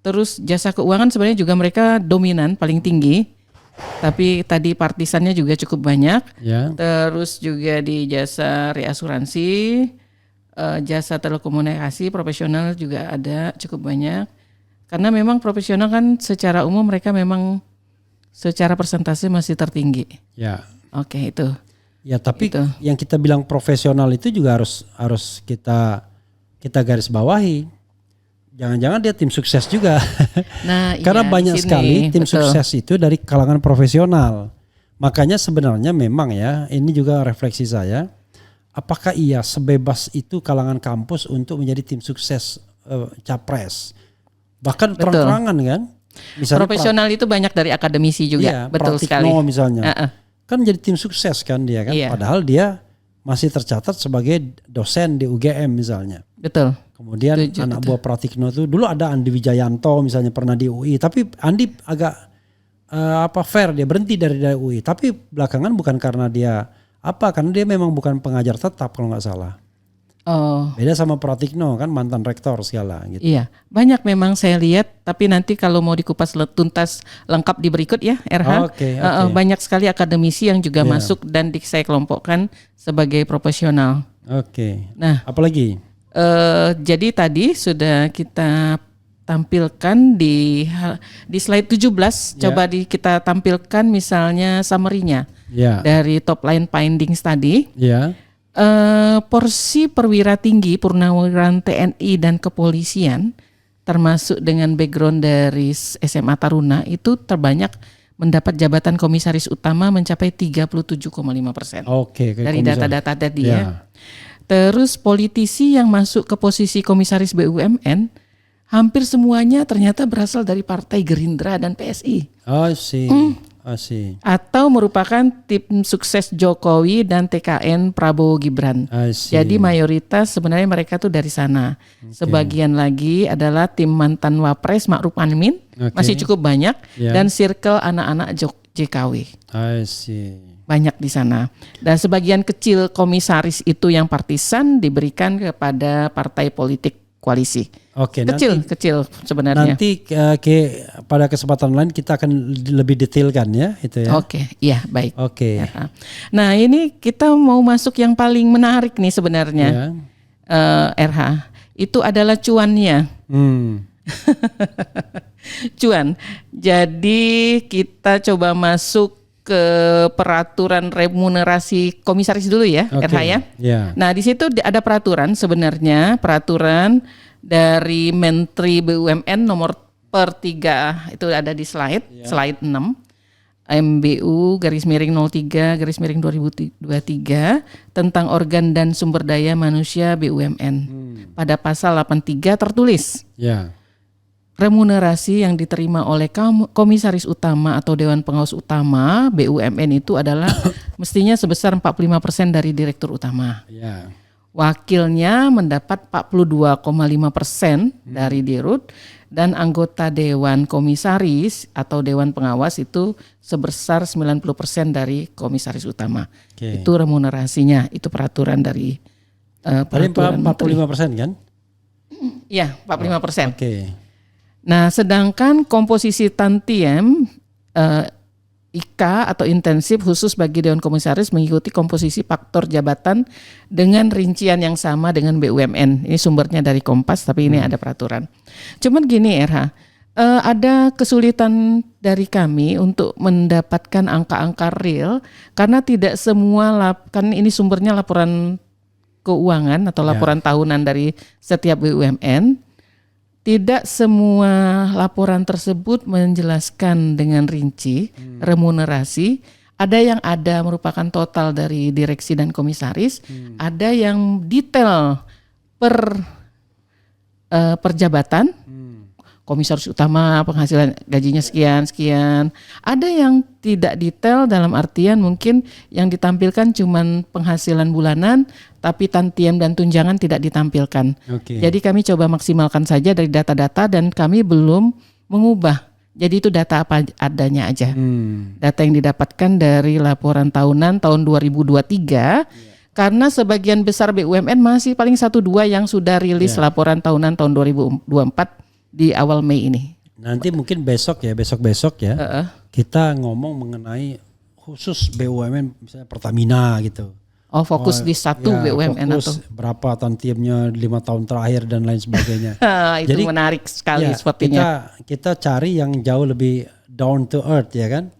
Terus jasa keuangan sebenarnya juga mereka dominan paling tinggi, tapi tadi partisannya juga cukup banyak. Terus juga di jasa reasuransi, jasa telekomunikasi profesional juga ada cukup banyak. Karena memang profesional kan secara umum mereka memang secara persentase masih tertinggi. Oke itu. Ya tapi itu. Yang kita bilang profesional itu juga harus kita garis bawahi. Jangan-jangan dia tim sukses juga. Nah, karena banyak sekali tim sukses itu dari kalangan profesional. Makanya sebenarnya memang ya, ini juga refleksi saya. Apakah iya sebebas itu kalangan kampus untuk menjadi tim sukses capres? Bahkan Betul. terang-terangan kan? Misalnya Profesional itu banyak dari akademisi juga, iya, betul sekali. Pratikno misalnya, kan jadi tim sukses kan dia kan, Iya. padahal dia masih tercatat sebagai dosen di UGM misalnya. Betul. Kemudian anak buah Pratikno itu dulu ada Andi Wijayanto misalnya pernah di UI, tapi Andi agak fair, dia berhenti dari UI, tapi belakangan bukan karena dia karena dia memang bukan pengajar tetap kalau nggak salah. Oh. Beda sama Pratikno kan mantan rektor segala gitu. Iya, banyak memang saya lihat, tapi nanti kalau mau dikupas tuntas lengkap di berikut ya, RH. Oke. Banyak sekali akademisi yang juga masuk dan saya kelompokkan sebagai profesional. Oke. Nah, apalagi? Jadi tadi sudah kita tampilkan di slide 17, coba kita tampilkan misalnya summary-nya dari top line findings tadi. Porsi perwira tinggi purnawiran TNI dan kepolisian termasuk dengan background dari SMA Taruna itu terbanyak mendapat jabatan komisaris utama mencapai 37,5%. Oke, dari data-data tadi ya. Terus politisi yang masuk ke posisi komisaris BUMN hampir semuanya ternyata berasal dari Partai Gerindra dan PSI. Atau merupakan tim sukses Jokowi dan TKN Prabowo Gibran. Jadi mayoritas sebenarnya mereka tuh dari sana. Sebagian lagi adalah tim mantan Wapres Ma'ruf Amin, masih cukup banyak, dan circle anak-anak JKW. Banyak di sana. Dan sebagian kecil komisaris itu yang partisan diberikan kepada partai politik koalisi. Kecil sebenarnya. Nanti pada kesempatan lain kita akan lebih detailkan ya itu ya. Iya baik. Ya. Nah ini kita mau masuk yang paling menarik nih sebenarnya. RH itu adalah cuannya. Cuan. Jadi kita coba masuk ke peraturan remunerasi komisaris dulu ya, RH ya. Nah di situ ada peraturan sebenarnya, peraturan dari Menteri BUMN nomor per 3 itu ada di slide 6 MBU _03/2023 tentang organ dan sumber daya manusia BUMN. Pada pasal 83 tertulis. Remunerasi yang diterima oleh komisaris utama atau dewan pengawas utama BUMN itu adalah mestinya sebesar 45% dari direktur utama. Wakilnya mendapat 42,5% dari dirut dan anggota dewan komisaris atau dewan pengawas itu sebesar 90% dari komisaris utama. Itu remunerasinya, itu peraturan dari peraturan 45% kan? Iya, 45%. Nah, sedangkan komposisi tantiem IK atau intensif khusus bagi Dewan Komisaris mengikuti komposisi faktor jabatan dengan rincian yang sama dengan BUMN. Ini sumbernya dari Kompas, tapi ini ada peraturan. Cuman gini RH, ada kesulitan dari kami untuk mendapatkan angka-angka real karena tidak semua kan ini sumbernya laporan keuangan atau laporan tahunan dari setiap BUMN. Tidak semua laporan tersebut menjelaskan dengan rinci remunerasi. Ada yang ada merupakan total dari direksi dan komisaris, ada yang detail per jabatan. Komisaris utama penghasilan gajinya sekian. Ada yang tidak detail dalam artian mungkin yang ditampilkan cuman penghasilan bulanan tapi tantiem dan tunjangan tidak ditampilkan. Jadi kami coba maksimalkan saja dari data-data dan kami belum mengubah. Jadi itu data apa adanya aja. Data yang didapatkan dari laporan tahunan tahun 2023 karena sebagian besar BUMN masih paling 1-2 yang sudah rilis laporan tahunan tahun 2024 di awal Mei ini. Nanti mungkin besok ya kita ngomong mengenai khusus BUMN misalnya Pertamina gitu. Fokus di satu BUMN fokus atau berapa tantiemnya 5 tahun terakhir dan lain sebagainya. Itu jadi, menarik sekali sepertinya. Kita cari yang jauh lebih down to earth ya kan,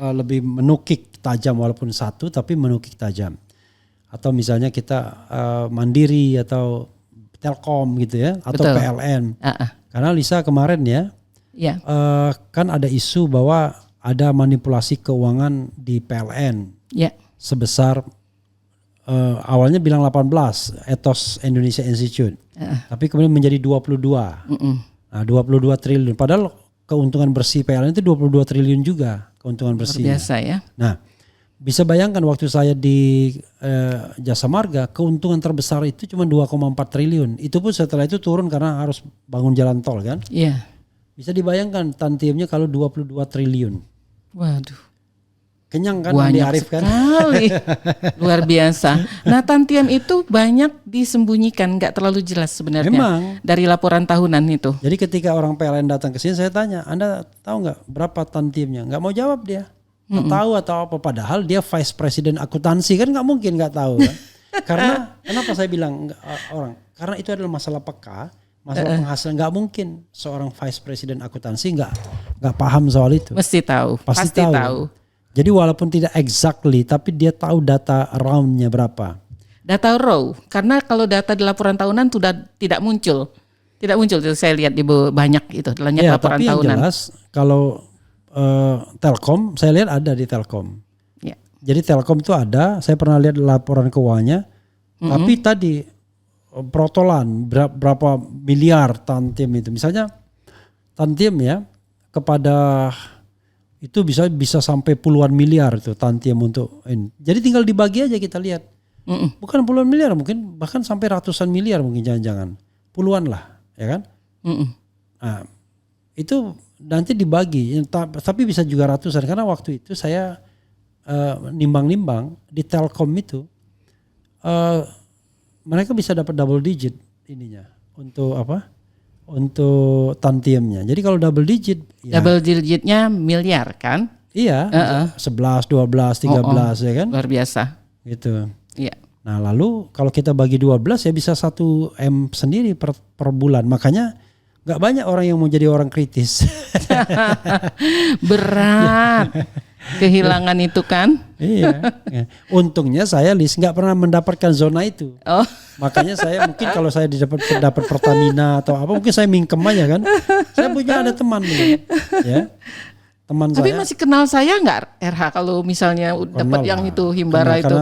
lebih menukik tajam walaupun satu tapi menukik tajam. Atau misalnya kita Mandiri atau Telkom gitu ya atau PLN. Karena Lisa kemarin kan ada isu bahwa ada manipulasi keuangan di PLN Ya. sebesar awalnya bilang 18 Ethos Indonesia Institute. Tapi kemudian menjadi 22. Nah, 22 triliun. Padahal keuntungan bersih PLN itu 22 triliun juga keuntungan bersih. Biasa ya. Nah, bisa bayangkan waktu saya di Jasa Marga, keuntungan terbesar itu cuma 2,4 triliun. Itu pun setelah itu turun karena harus bangun jalan tol kan. Iya. Bisa dibayangkan tantiemnya kalau 22 triliun. Waduh. Kenyang kan Andi Banyak Arief kan? sekali. Luar biasa. Nah, tantiem itu banyak disembunyikan, nggak terlalu jelas sebenarnya. Memang. Dari laporan tahunan itu. Jadi ketika orang PLN datang ke sini saya tanya, Anda tahu nggak berapa tantiemnya? Nggak mau jawab dia. Nggak tahu atau apa. Padahal dia Vice President akuntansi kan nggak mungkin nggak tahu kan? Karena kenapa saya bilang orang? Karena itu adalah masalah peka, masalah penghasilan. Nggak mungkin seorang Vice President akuntansi nggak paham soal itu. Mesti tahu. Pasti tahu. Jadi walaupun tidak exactly, tapi dia tahu data roundnya berapa. Data raw, karena kalau data di laporan tahunan sudah tidak muncul. Tidak muncul, itu saya lihat di banyak itu, banyak laporan tapi tahunan. yang jelas kalau Telkom, saya lihat ada di Telkom. Ya. Jadi Telkom itu ada, saya pernah lihat laporan keuangannya. Tapi tadi protolan berapa miliar tantiem itu. Misalnya tantiem ya kepada itu bisa sampai puluhan miliar itu tantiem untuk ini. Jadi tinggal dibagi aja kita lihat. Bukan puluhan miliar, mungkin bahkan sampai ratusan miliar mungkin jangan-jangan. Puluhan lah, ya kan? Nah, itu nanti dibagi, tapi bisa juga ratusan. Karena waktu itu saya nimbang-nimbang di Telkom itu, mereka bisa dapat double digit ininya untuk apa? Untuk tantiemnya. Jadi kalau double digit, double digitnya miliar kan? Iya, 11, 12, 13 ya kan? Luar biasa. Gitu. Iya. Nah lalu kalau kita bagi 12 ya bisa 1 M sendiri per bulan. Makanya nggak banyak orang yang mau jadi orang kritis. Berat. Kehilangan itu kan? Iya. Untungnya saya Lis nggak pernah mendapatkan zona itu. Oh. Makanya saya mungkin kalau saya dapat Pertamina atau apa mungkin saya mingkem aja kan. Saya punya ada teman nih, ya. Teman Tapi saya. masih kenal saya nggak RH kalau misalnya dapat yang itu Himbara itu?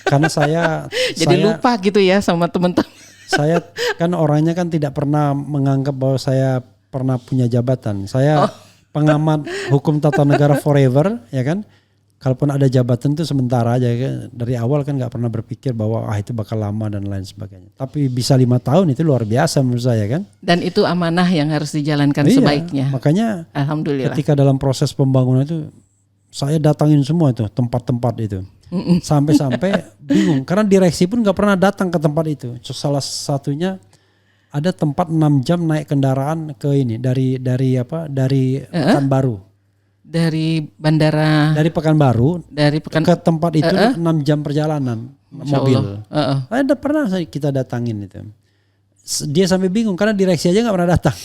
Karena saya jadi lupa gitu ya sama teman-teman. Saya kan orangnya kan tidak pernah menganggap bahwa saya pernah punya jabatan. Saya pengamat hukum tata negara forever, ya kan. Kalaupun ada jabatan itu sementara aja kan. Dari awal kan nggak pernah berpikir bahwa itu bakal lama dan lain sebagainya. Tapi bisa 5 tahun itu luar biasa menurut saya kan. Dan itu amanah yang harus dijalankan sebaiknya. Makanya alhamdulillah. Ketika dalam proses pembangunan itu saya datangin semua itu tempat-tempat itu. Sampai-sampai bingung karena direksi pun nggak pernah datang ke tempat itu. Salah satunya ada tempat 6 jam naik kendaraan ke ini dari Pekanbaru. Dari bandara. Dari Pekanbaru. Ke tempat itu 6 jam perjalanan mobil. Ada pernah kita datangin itu. Dia sampai bingung karena direksi aja nggak pernah datang.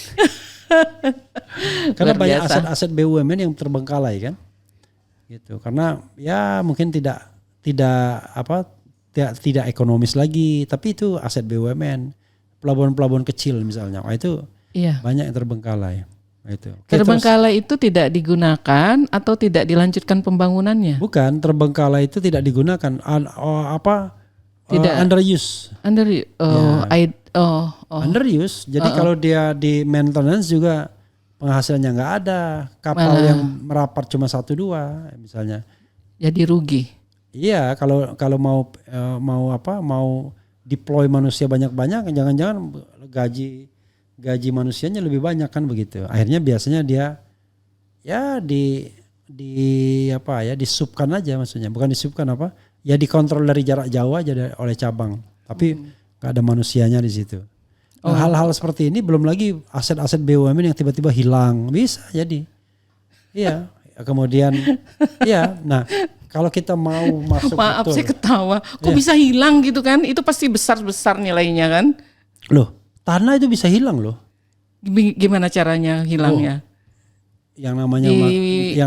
Karena banyak aset-aset BUMN yang terbengkalai kan. Gitu. Karena ya mungkin tidak ekonomis lagi, tapi itu aset BUMN. Pelabuhan-pelabuhan kecil misalnya, itu banyak yang terbengkalai. Itu. Terbengkalai itu tidak digunakan atau tidak dilanjutkan pembangunannya? Bukan, terbengkalai itu tidak digunakan. Underuse. Underuse. Jadi kalau dia di maintenance juga penghasilannya nggak ada. Kapal yang merapat cuma 1-2 misalnya. Jadi rugi. Iya, kalau mau deploy manusia banyak-banyak, jangan-jangan gaji manusianya lebih banyak kan begitu. Akhirnya biasanya dia ya disubkan aja maksudnya, bukan disubkan apa? Ya dikontrol dari jarak jauh aja oleh cabang. Tapi nggak ada manusianya di situ. Nah, hal-hal seperti ini belum lagi aset-aset BUMN yang tiba-tiba hilang, bisa jadi. Iya, kemudian nah kalau kita mau masuk Maaf saya ketawa. Kok bisa hilang gitu kan? Itu pasti besar-besar nilainya kan? Loh, tanah itu bisa hilang loh. Gimana caranya hilangnya? Yang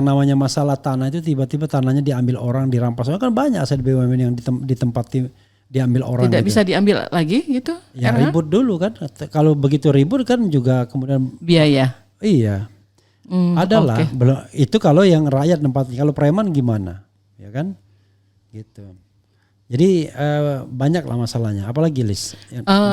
namanya masalah tanah itu tiba-tiba tanahnya diambil orang, dirampas. Kan banyak aset BUMN yang ditempati diambil orang. Tidak bisa diambil lagi gitu? Ya ribut dulu kan. Kalau begitu ribut kan juga kemudian biaya. Iya. Adalah oke. itu kalau yang rakyat nempatin. Kalau preman gimana? Ya kan? Gitu. Jadi banyak lah masalahnya. Apalagi Lis?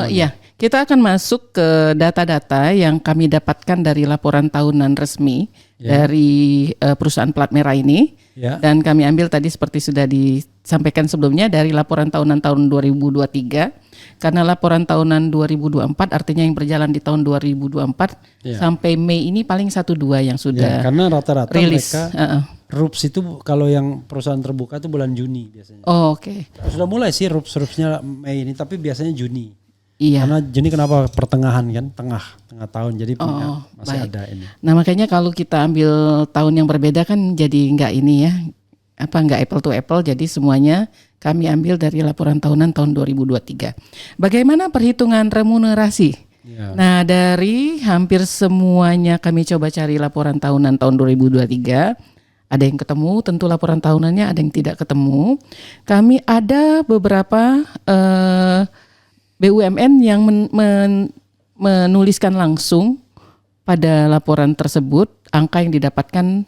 Iya, kita akan masuk ke data-data yang kami dapatkan dari laporan tahunan resmi dari perusahaan plat merah ini. Ya. Dan kami ambil tadi seperti sudah disampaikan sebelumnya dari laporan tahunan tahun 2023. Karena laporan tahunan 2024 artinya yang berjalan di tahun 2024 sampai Mei ini paling 1-2 yang sudah karena rata-rata rilis. mereka RUPS itu kalau yang perusahaan terbuka itu bulan Juni biasanya. Oh, oke. Sudah mulai sih RUPS-nya Mei ini, tapi biasanya Juni. Iya. Karena Juni kenapa pertengahan kan, tengah tahun, jadi masih baik. ada ini. Nah makanya kalau kita ambil tahun yang berbeda kan jadi nggak ini ya, nggak apple to apple, jadi semuanya kami ambil dari laporan tahunan tahun 2023. Bagaimana perhitungan remunerasi? Ya. Nah dari hampir semuanya kami coba cari laporan tahunan tahun 2023. Ada yang ketemu, tentu laporan tahunannya, ada yang tidak ketemu. Kami ada beberapa BUMN yang menuliskan langsung pada laporan tersebut angka yang didapatkan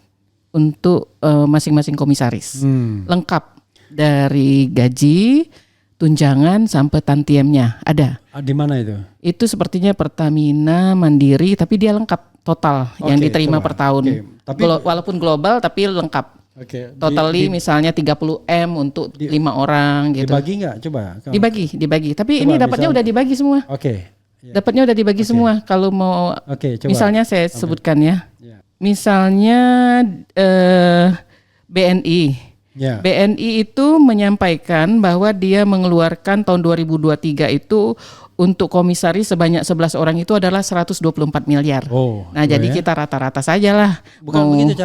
untuk masing-masing komisaris. Lengkap dari gaji, tunjangan sampai tantiemnya ada. Di mana itu? Itu sepertinya Pertamina Mandiri, tapi dia lengkap total yang diterima per tahun. Tapi walaupun global tapi lengkap. Totally misalnya 30 M untuk 5 orang gitu. Dibagi nggak? Coba. Dibagi. Tapi ini dapatnya udah dibagi semua. Dapatnya udah dibagi semua. Kalau mau, coba. misalnya saya sebutkan ya. Misalnya BNI. BNI itu menyampaikan bahwa dia mengeluarkan tahun 2023 itu untuk komisaris sebanyak 11 orang itu adalah 124 miliar. Nah, jadi kita rata-rata sajalah. Bukan begitu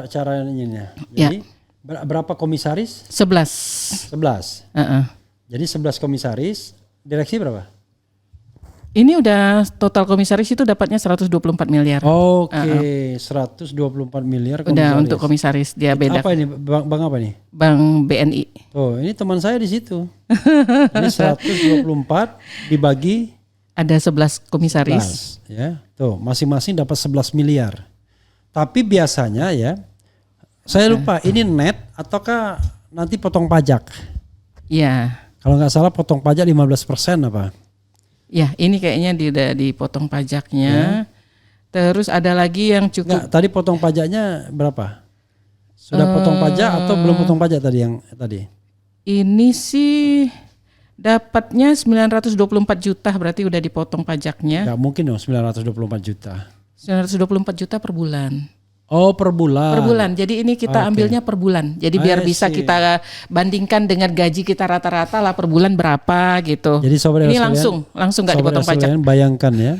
caranya. Jadi berapa komisaris? 11. Jadi 11 komisaris, direksi berapa? Ini udah total komisaris itu dapatnya 124 miliar. 124 miliar komisaris. Udah untuk komisaris dia beda. Apa ini? Bang apa nih? Bang BNI. Ini teman saya di situ. Ini 124 dibagi ada 11 komisaris. 11, ya. Tuh, masing-masing dapat 11 miliar. Tapi biasanya ya, saya lupa ini net ataukah nanti potong pajak? Iya. Kalau nggak salah potong pajak 15% apa? Ya, ini kayaknya udah dipotong pajaknya. Terus ada lagi yang cukup. Tadi potong pajaknya berapa? Sudah potong pajak atau belum potong pajak tadi yang tadi? Ini sih dapatnya 924 juta, berarti udah dipotong pajaknya. Nggak mungkin dong 924 juta. 924 juta per bulan. Oh, per bulan. Per bulan. Jadi ini kita ambilnya per bulan. Jadi biar bisa kita bandingkan dengan gaji kita rata-rata lah per bulan berapa gitu. Jadi ini langsung nggak dipotong pajak. Bayangkan ya.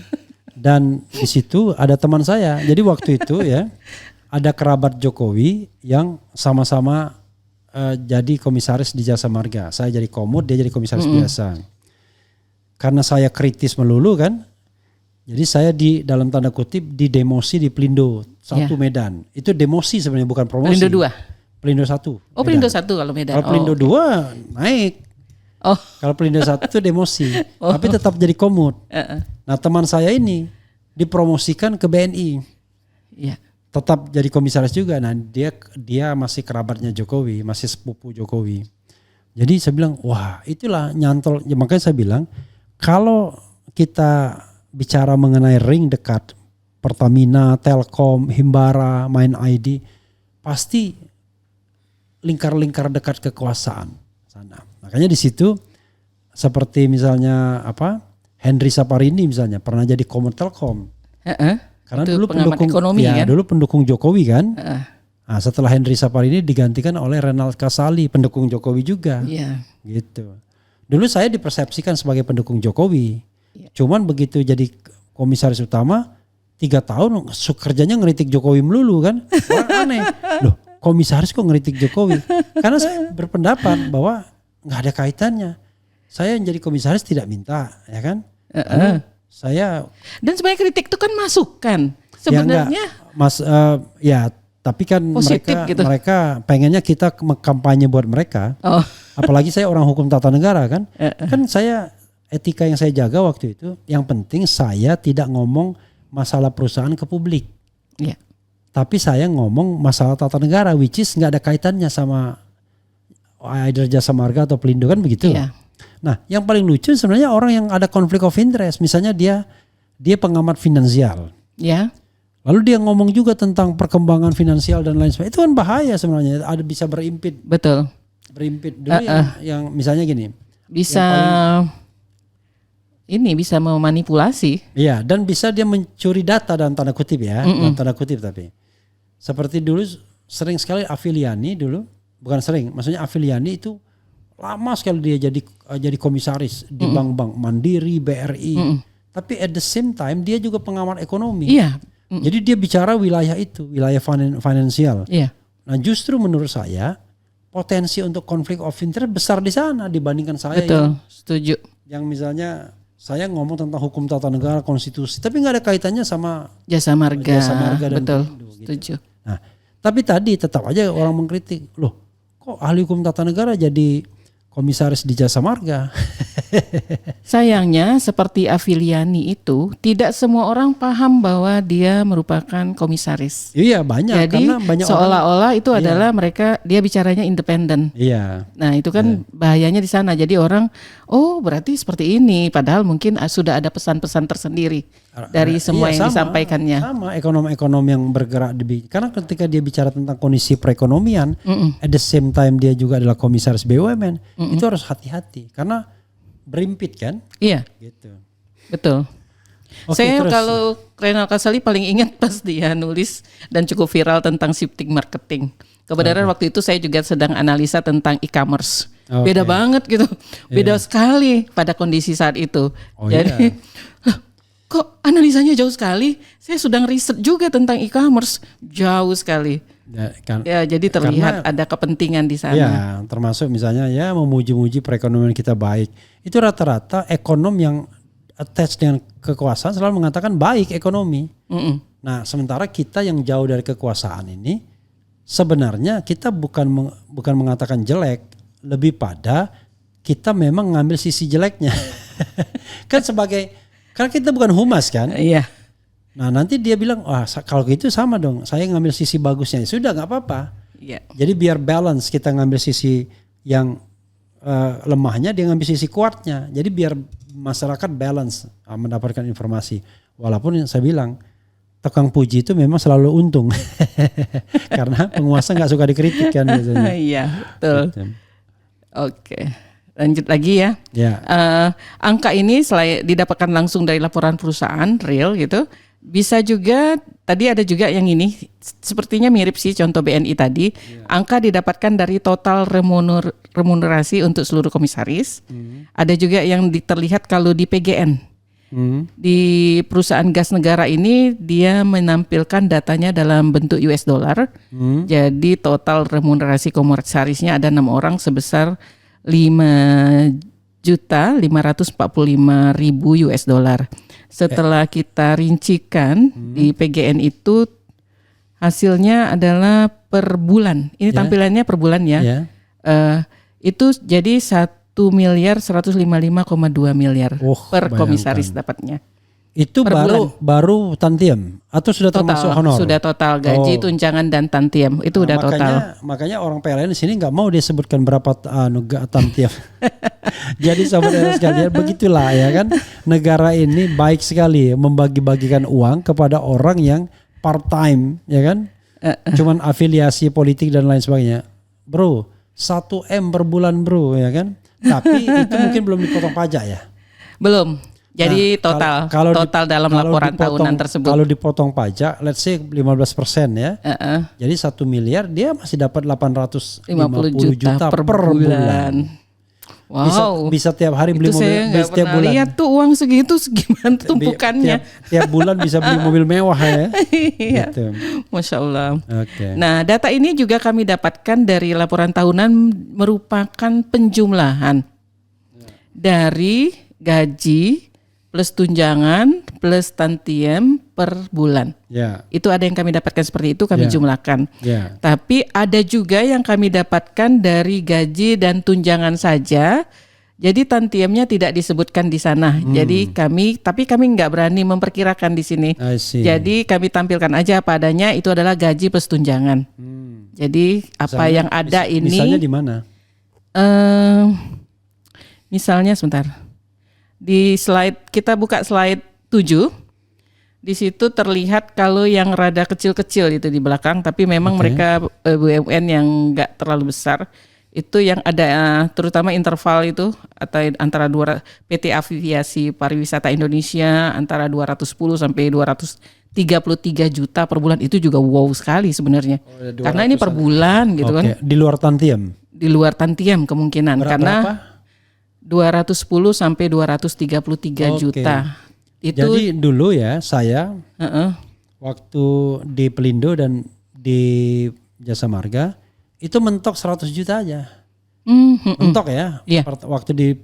Dan di situ ada teman saya. Jadi waktu itu ya ada kerabat Jokowi yang sama-sama jadi komisaris di Jasa Marga. Saya jadi komut, dia jadi komisaris biasa. Karena saya kritis melulu kan. Jadi saya di dalam tanda kutip di demosi di Pelindo 1 Medan. Itu demosi sebenarnya bukan promosi. Pelindo 2. Pelindo 1. Oh, Pelindo 1 kalau Medan. Kalau Pelindo 2 naik. Kalau Pelindo 1 itu demosi. Tapi tetap jadi komut. Nah, teman saya ini dipromosikan ke BNI. Iya. Tetap jadi komisaris juga. Nah, dia masih kerabatnya Jokowi, masih sepupu Jokowi. Jadi saya bilang, wah, itulah nyantol. Ya, makanya saya bilang, kalau kita bicara mengenai ring dekat Pertamina, Telkom, Himbara, Main ID, pasti lingkar-lingkar dekat kekuasaan sana. Makanya di situ seperti misalnya Henry Saparini misalnya pernah jadi Komut Telkom. Karena itu dulu pendukung ekonomi, kan? Dulu pendukung Jokowi kan. Nah, setelah Henry Saparini digantikan oleh Renald Kasali, pendukung Jokowi juga. Gitu. Dulu saya dipersepsikan sebagai pendukung Jokowi. Cuman begitu jadi komisaris utama 3 tahun kerjanya ngeritik Jokowi melulu kan. Orang aneh. Loh, komisaris kok ngeritik Jokowi? Karena saya berpendapat bahwa nggak ada kaitannya. Saya yang jadi komisaris tidak minta, ya kan? Saya dan sebenarnya kritik itu kan masukan. Sebenarnya tapi kan positif mereka pengennya kita kampanye buat mereka. Apalagi saya orang hukum tata negara kan. Kan saya etika yang saya jaga waktu itu, yang penting saya tidak ngomong masalah perusahaan ke publik. Tapi saya ngomong masalah tata negara, which is nggak ada kaitannya sama either Jasa Marga atau Pelindo kan begitu. Iya. Nah, yang paling lucu sebenarnya orang yang ada konflik of interest, misalnya dia pengamat finansial. Ya. Lalu dia ngomong juga tentang perkembangan finansial dan lain sebagainya. Itu kan bahaya sebenarnya. Ada bisa berimpit Betul. dulu yang misalnya gini. Bisa bisa memanipulasi. Iya, dan bisa dia mencuri data dalam tanda kutip ya, dalam tanda kutip tapi. Seperti dulu sering sekali Afiliani dulu, bukan sering, maksudnya Afiliani itu lama sekali dia jadi komisaris di bank-bank Mandiri, BRI. Tapi at the same time dia juga pengamat ekonomi. Iya. Jadi dia bicara wilayah itu, wilayah finansial. Iya. Nah, justru menurut saya potensi untuk konflik of interest besar di sana dibandingkan saya. Betul, setuju. Yang misalnya saya ngomong tentang hukum tata negara, konstitusi, tapi nggak ada kaitannya sama Jasa Marga dan Betul, Pelindo, setuju. Nah, tapi tadi tetap aja orang mengkritik, loh kok ahli hukum tata negara jadi komisaris di Jasa Marga? Sayangnya seperti Afiliani itu tidak semua orang paham bahwa dia merupakan komisaris. Iya banyak. Jadi karena banyak seolah-olah itu adalah dia bicaranya independen. Iya. Nah itu kan bahayanya di sana. Jadi orang, oh berarti seperti ini. Padahal mungkin sudah ada pesan-pesan tersendiri dari semua yang disampaikannya. Sama ekonom-ekonom yang bergerak karena ketika dia bicara tentang kondisi perekonomian, at the same time dia juga adalah komisaris BUMN, itu harus hati-hati karena berimpit kan? Iya. Gitu. Betul. Oke, Saya terus. kalau Renal Kasali paling ingat pas dia nulis dan cukup viral tentang shifting marketing. Kebenaran waktu itu saya juga sedang analisa tentang e-commerce. Beda banget gitu. Beda sekali pada kondisi saat itu. Jadi kok analisanya jauh sekali? Saya sedang riset juga tentang e-commerce. Jauh sekali. Jadi terlihat ada kepentingan di sana. Ya, termasuk misalnya ya memuji-muji perekonomian kita baik. Itu rata-rata ekonom yang attach dengan kekuasaan selalu mengatakan baik ekonomi. Nah, sementara kita yang jauh dari kekuasaan ini sebenarnya kita bukan mengatakan jelek, lebih pada kita memang ngambil sisi jeleknya. Karena kita bukan humas kan? Iya. Nah nanti dia bilang, kalau gitu sama dong, saya ngambil sisi bagusnya. Sudah nggak apa-apa. Iya. Jadi biar balance, kita ngambil sisi yang lemahnya, dia ngambil sisi kuatnya. Jadi biar masyarakat balance mendapatkan informasi. Walaupun yang saya bilang, tukang puji itu memang selalu untung. Karena penguasa nggak suka dikritik kan biasanya. Iya, betul. Oke. Lanjut lagi ya. Angka ini selain didapatkan langsung dari laporan perusahaan real gitu, bisa juga tadi ada juga yang ini sepertinya mirip sih contoh BNI tadi. Angka didapatkan dari total remunerasi untuk seluruh komisaris. Ada juga yang terlihat kalau di PGN. Di perusahaan gas negara ini dia menampilkan datanya dalam bentuk US dollar. Jadi total remunerasi komisarisnya ada 6 orang sebesar 5.545.000 US dollar. Setelah kita rincikan di PGN itu hasilnya adalah per bulan. Ini tampilannya per bulan ya. Itu jadi 1.155,2 miliar per komisaris dapatnya. Itu baru tantiem atau sudah termasuk honor? Sudah total gaji, tunjangan dan tantiem itu udah total. Makanya orang PLN di sini nggak mau dia sebutkan berapa tantiem. Jadi saudara sekalian begitulah ya kan, negara ini baik sekali membagi-bagikan uang kepada orang yang part time ya kan, cuman afiliasi politik dan lain sebagainya. Bro, 1M per bulan bro ya kan, tapi itu mungkin belum dipotong pajak ya? Belum. Jadi total dalam laporan tahunan tersebut. Kalau dipotong pajak, let's say 15% ya. Jadi 1 miliar dia masih dapat 850 juta per bulan. Wow. Bisa tiap hari beli itu mobil. Saya nggak pernah lihat tuh uang segitu gimana tumpukannya. Tiap bulan bisa beli mobil mewah ya. Iya. Gitu. Masya Allah. Okay. Nah data ini juga kami dapatkan dari laporan tahunan merupakan penjumlahan dari gaji plus tunjangan plus tantiem per bulan. Itu ada yang kami dapatkan seperti itu, kami jumlahkan. Tapi ada juga yang kami dapatkan dari gaji dan tunjangan saja. Jadi tantiemnya tidak disebutkan di sana. Jadi kami nggak berani memperkirakan di sini. I see. Jadi kami tampilkan aja apa adanya, itu adalah gaji plus tunjangan. Jadi apa Misalnya- yang ada ini, Misalnya di mana? misalnya sebentar. Di slide, kita buka slide 7. Di situ terlihat kalau yang rada kecil-kecil itu di belakang, tapi memang mereka BUMN yang nggak terlalu besar. Itu yang ada terutama interval itu atau antara PT Aviasi Pariwisata Indonesia antara 210 sampai 233 juta per bulan, itu juga wow sekali sebenarnya. Karena ini per bulan gitu kan. Di luar tantiem. Di luar tantiem kemungkinan karena Berapa? 210 sampai 233 juta. Itu Jadi dulu ya saya waktu di Pelindo dan di Jasa Marga itu mentok 100 juta aja. Mentok ya. Iya. Waktu di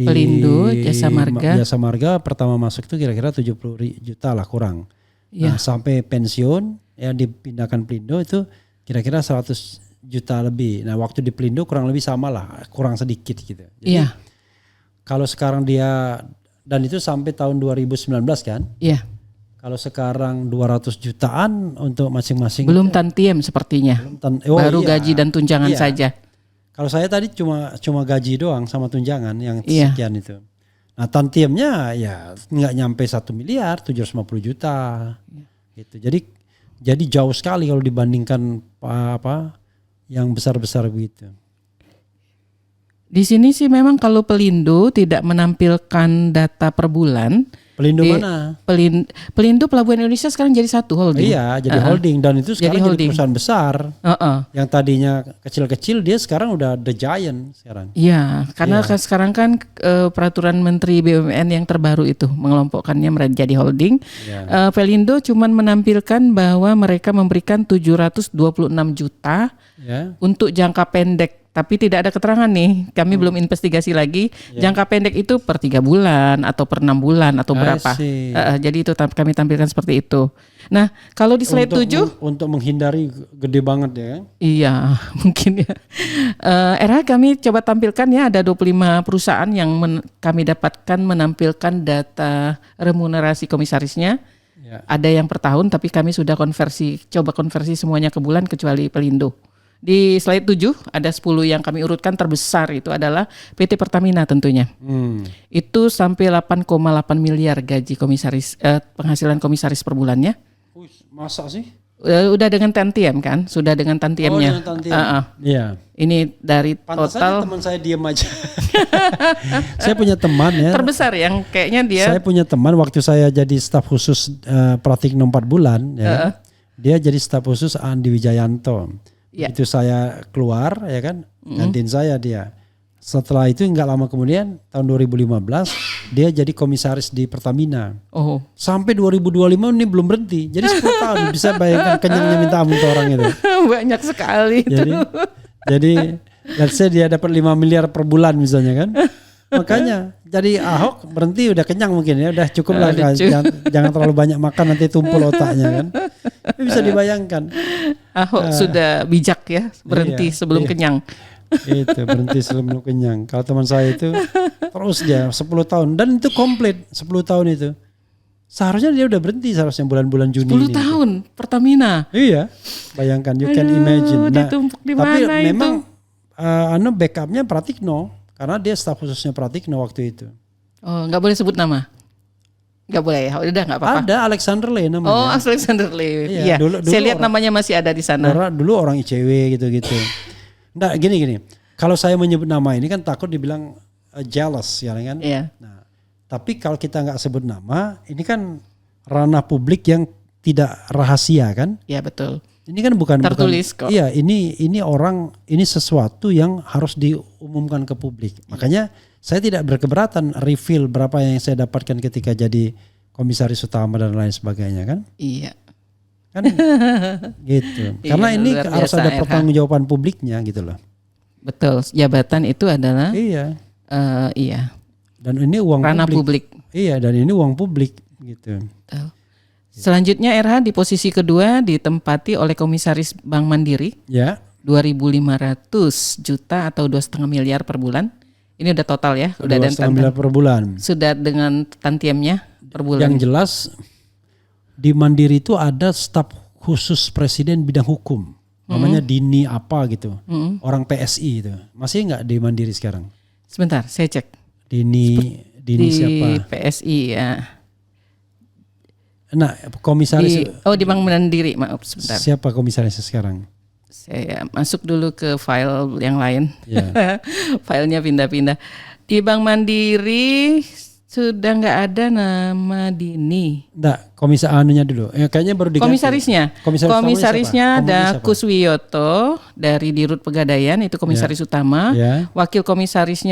Pelindo, Jasa Marga pertama masuk tuh kira-kira 70 juta lah kurang. Nah, sampai pensiun ya dipindahkan Pelindo itu kira-kira 100 juta lebih. Nah, waktu di Pelindo kurang lebih sama lah, kurang sedikit gitu. Jadi kalau sekarang dia, dan itu sampai tahun 2019 kan? Iya. Kalau sekarang 200 jutaan untuk masing-masing. Belum tantiem sepertinya. Baru gaji dan tunjangan saja. Kalau saya tadi cuma gaji doang sama tunjangan yang sekian itu. Nah, tantiemnya ya nggak nyampe 1 miliar, 750 juta. Gitu. Jadi jauh sekali kalau dibandingkan yang besar-besar begitu. Di sini sih memang kalau Pelindo tidak menampilkan data per bulan. Pelindo mana? Pelindo Pelabuhan Indonesia sekarang jadi satu holding. Iya, jadi holding dan itu sekarang jadi perusahaan besar. Yang tadinya kecil-kecil dia sekarang udah the giant sekarang. Iya, karena sekarang kan peraturan Menteri BUMN yang terbaru itu mengelompokkannya menjadi holding. Pelindo cuman menampilkan bahwa mereka memberikan 726 juta untuk jangka pendek. Tapi tidak ada keterangan nih, kami belum investigasi lagi. Jangka pendek itu per 3 bulan atau per 6 bulan atau berapa. Jadi itu kami tampilkan seperti itu. Nah, kalau di slide 7. Untuk menghindari gede banget ya. Iya, mungkin ya. Era kami coba tampilkan ya, ada 25 perusahaan yang kami dapatkan menampilkan data remunerasi komisarisnya. Ada yang per tahun, tapi kami sudah coba konversi semuanya ke bulan kecuali Pelindo. Di slide 7 ada 10 yang kami urutkan. Terbesar itu adalah PT Pertamina tentunya. Itu sampai 8,8 miliar gaji komisaris, penghasilan komisaris per bulannya. Masa sih? Udah dengan tantiem kan? Sudah dengan tantiemnya. Dengan tantiem. Iya. Ini dari total. Teman saya diem aja. Saya punya teman ya. Terbesar yang kayaknya dia. Saya punya teman waktu saya jadi staf khusus Pratikno 4 bulan ya. Dia jadi staf khusus Andi Wijayanto. Itu saya keluar ya kan, gantiin saya dia. Setelah itu nggak lama kemudian tahun 2015 dia jadi komisaris di Pertamina. Sampai 2025 ini belum berhenti. Jadi 10 tahun bisa bayangkan kenyangnya minta ampun orang itu. Banyak sekali itu. Jadi let's say dia dapat 5 miliar per bulan misalnya kan. Makanya jadi Ahok berhenti udah kenyang mungkin ya, udah cukup lah, jangan terlalu banyak makan nanti tumpul otaknya kan. Bisa dibayangkan. Ahok sudah bijak ya, berhenti sebelum kenyang. Itu berhenti sebelum kenyang. Kalau teman saya itu terus dia 10 tahun dan itu komplit 10 tahun itu. Seharusnya dia udah berhenti seharusnya bulan-bulan Juni 10 tahun ini. Pertamina. Iya. Bayangkan, you can imagine. Nah, ditumpuk di tapi mana memang backupnya Pratikno. Karena dia staf khususnya Pratikno waktu itu. Nggak boleh sebut nama? Nggak boleh ya? Udah nggak apa-apa. Ada Alexander Lee namanya. Alexander Lee. Iya. Dulu saya lihat namanya masih ada di sana. Dulu orang ICW gitu-gitu. Nah gini. Kalau saya menyebut nama ini kan takut dibilang jealous ya kan. Iya. Nah, tapi kalau kita nggak sebut nama, ini kan ranah publik yang tidak rahasia kan. Iya betul. Ini kan bukan tertulis kok. Iya, ini sesuatu yang harus diumumkan ke publik. Makanya saya tidak berkeberatan reveal berapa yang saya dapatkan ketika jadi komisaris utama dan lain sebagainya kan. Iya. Kan gitu. Karena ini harus ada pertanggungjawaban publiknya gitu loh. Betul. Jabatan itu adalah iya. Dan ini uang ranah publik. Iya, dan ini uang publik gitu. Betul. Selanjutnya RH di posisi kedua ditempati oleh Komisaris Bank Mandiri. Ya. 2.500 juta atau 2,5 miliar per bulan. Ini udah total ya, udah dan 2,5 miliar per bulan. sudah dengan tantiemnya per bulan. Yang jelas di Mandiri itu ada staf khusus presiden bidang hukum. Namanya Dini apa gitu. Orang PSI itu. Masih nggak di Mandiri sekarang? Sebentar, saya cek. Dini Di siapa? PSI ya. Nah, komisaris Di Bank Mandiri, maaf sebentar. siapa komisarisnya sekarang? Saya masuk dulu ke file yang lain. Ya. Filenya pindah-pindah. Di Bank Mandiri sudah nggak ada nama Dini. Enggak, anunya dulu. Kayaknya baru diganti. Komisarisnya Komisarisnya ada siapa? Kuswiyoto dari Dirut Pegadaian, itu komisaris utama. Ya. Wakil komisaris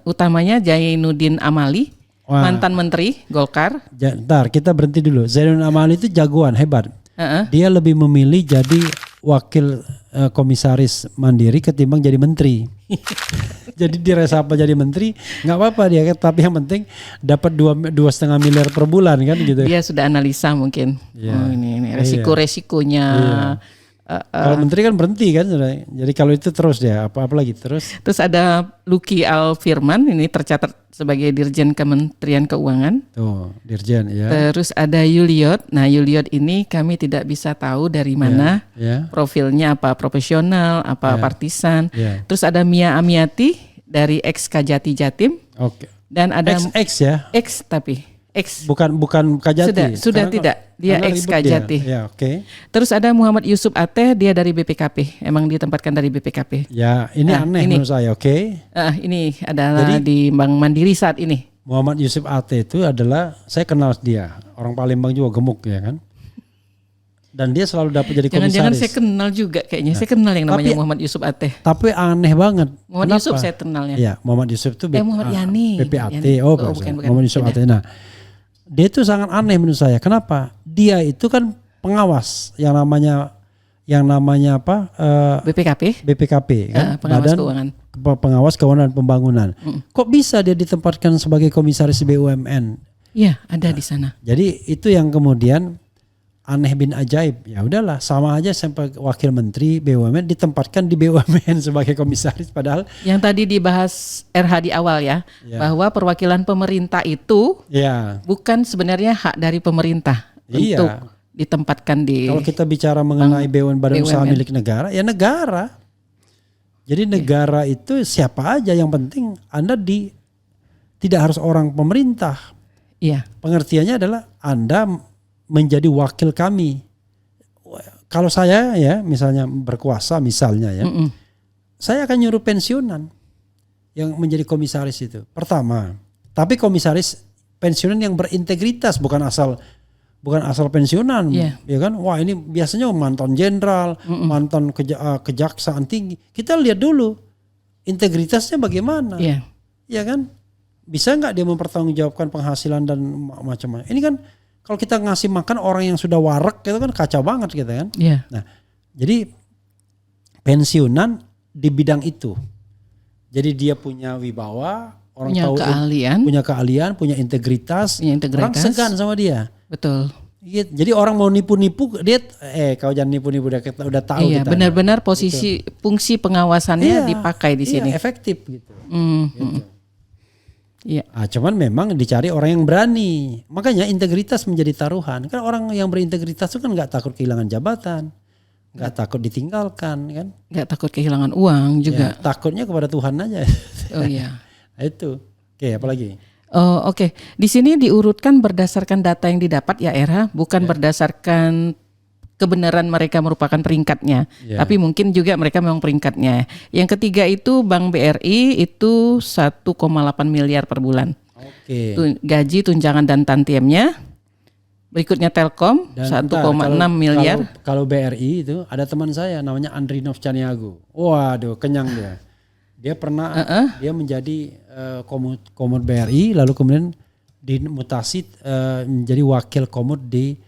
utamanya Zainuddin Amali, Wah. mantan menteri Golkar. Ntar kita berhenti dulu. Zainuddin Amali itu jagoan, hebat. Dia lebih memilih jadi wakil komisaris Mandiri ketimbang jadi menteri. Jadi diresapel jadi menteri nggak apa-apa dia, tapi yang penting dapat 2,5 miliar per bulan kan gitu. Dia sudah analisa mungkin. Iya. Oh, ini resiko-resikonya. Kalau menteri kan berhenti kan sudah. Jadi kalau itu terus dia apa lagi terus. Terus ada Luki Alfirman, ini tercatat sebagai Dirjen Kementerian Keuangan. Tuh, Dirjen ya. Terus ada Yuliot. Nah, Yuliot ini kami tidak bisa tahu dari mana. Ya. Profilnya apa profesional, apa partisan. Ya. Terus ada Mia Amiati dari ex Kajati Jatim. Oke. Dan ada X ya. ex tapi ex Bukan Kajati. sudah tidak. Dia karena ex ribut Kajati. Ya, oke. Terus ada Muhammad Yusuf Ateh, dia dari BPKP. Emang ditempatkan dari BPKP. Ya, ini aneh menurut saya, oke. Ini adalah di Bank Mandiri saat ini. Muhammad Yusuf Ate itu adalah, saya kenal dia, orang Palembang juga gemuk ya kan. Dan dia selalu dapat jadi komisaris. Jangan-jangan saya kenal juga kayaknya. Saya kenal yang namanya Muhammad Yusuf Ateh. Tapi aneh banget. Muhammad Yusuf saya kenalnya. Iya, Muhammad Yusuf itu Muhammad Yani. BPAT. Yani. Bukan. Muhammad Yusuf Ate. Nah, dia itu sangat aneh menurut saya. Kenapa? Dia itu kan pengawas yang namanya apa? BPKP kan, pengawas keuangan. Pengawas keuangan dan pembangunan. Kok bisa dia ditempatkan sebagai komisaris BUMN? Iya, ada di sana. Jadi itu yang kemudian aneh bin ajaib. Ya udahlah, sama aja sampai wakil menteri BUMN ditempatkan di BUMN sebagai komisaris, padahal yang tadi dibahas RH di awal ya, bahwa perwakilan pemerintah itu bukan sebenarnya hak dari pemerintah untuk ditempatkan di. Kalau kita bicara mengenai badan usaha milik negara, ya negara. Jadi negara itu siapa aja, yang penting Anda tidak harus orang pemerintah. Iya. Pengertiannya adalah Anda menjadi wakil kami. Kalau saya ya misalnya berkuasa misalnya ya, saya akan nyuruh pensiunan yang menjadi komisaris itu. Pertama, tapi komisaris pensiunan yang berintegritas, bukan asal pensiunan, ya kan? Wah, ini biasanya mantan jenderal, mantan kejaksaan tinggi. Kita lihat dulu integritasnya bagaimana, ya kan? Bisa nggak dia mempertanggungjawabkan penghasilan dan macam-macam? Ini kan kalau kita ngasih makan orang yang sudah warak, itu kan kacau banget gitu kan? Nah, jadi pensiunan di bidang itu, jadi dia punya wibawa, orang punya tahu keahlian, punya integritas, orang segan sama dia. Betul. Jadi orang mau nipu-nipu dia, kau jangan nipu-nipu, udah tahu. Iya, benar-benar posisi fungsi pengawasannya dipakai di sini. Efektif gitu. Gitu. Iya. Cuman memang dicari orang yang berani. Makanya integritas menjadi taruhan. Kan orang yang berintegritas itu kan nggak takut kehilangan jabatan, nggak takut ditinggalkan, kan? Nggak takut kehilangan uang juga. Takutnya kepada Tuhan aja. Oh iya. Nah, itu. Oke, apa lagi? Oke. Di sini diurutkan berdasarkan data yang didapat ya RH, bukan berdasarkan kebenaran mereka merupakan peringkatnya, tapi mungkin juga mereka memang peringkatnya. Yang ketiga itu Bank BRI itu 1,8 miliar per bulan. Oke. Gaji, tunjangan dan tantiemnya. Berikutnya Telkom 1,6 miliar. Kalau BRI itu ada teman saya namanya Andrinov Caniago. Waduh, kenyang dia. Dia pernah dia menjadi komod BRI, lalu kemudian dimutasi menjadi wakil komod di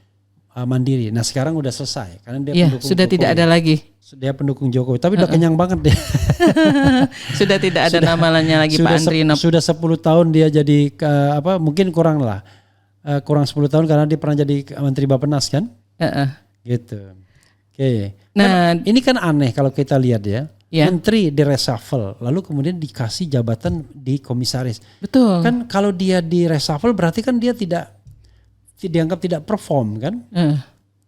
Mandiri. Nah sekarang udah selesai karena dia pendukung sudah Jokowi. Tidak ada lagi. Dia pendukung Jokowi, tapi udah kenyang banget dia. Sudah tidak ada namanya lagi Pak Andrinov. Sudah 10 tahun dia jadi mungkin kurang 10 tahun karena dia pernah jadi Menteri Bappenas kan? Gitu. Oke. Nah, Ini kan aneh kalau kita lihat ya. Ya. Menteri di reshuffle, lalu kemudian dikasih jabatan di komisaris. betul. Kan kalau dia di reshuffle berarti kan dia dianggap tidak perform kan?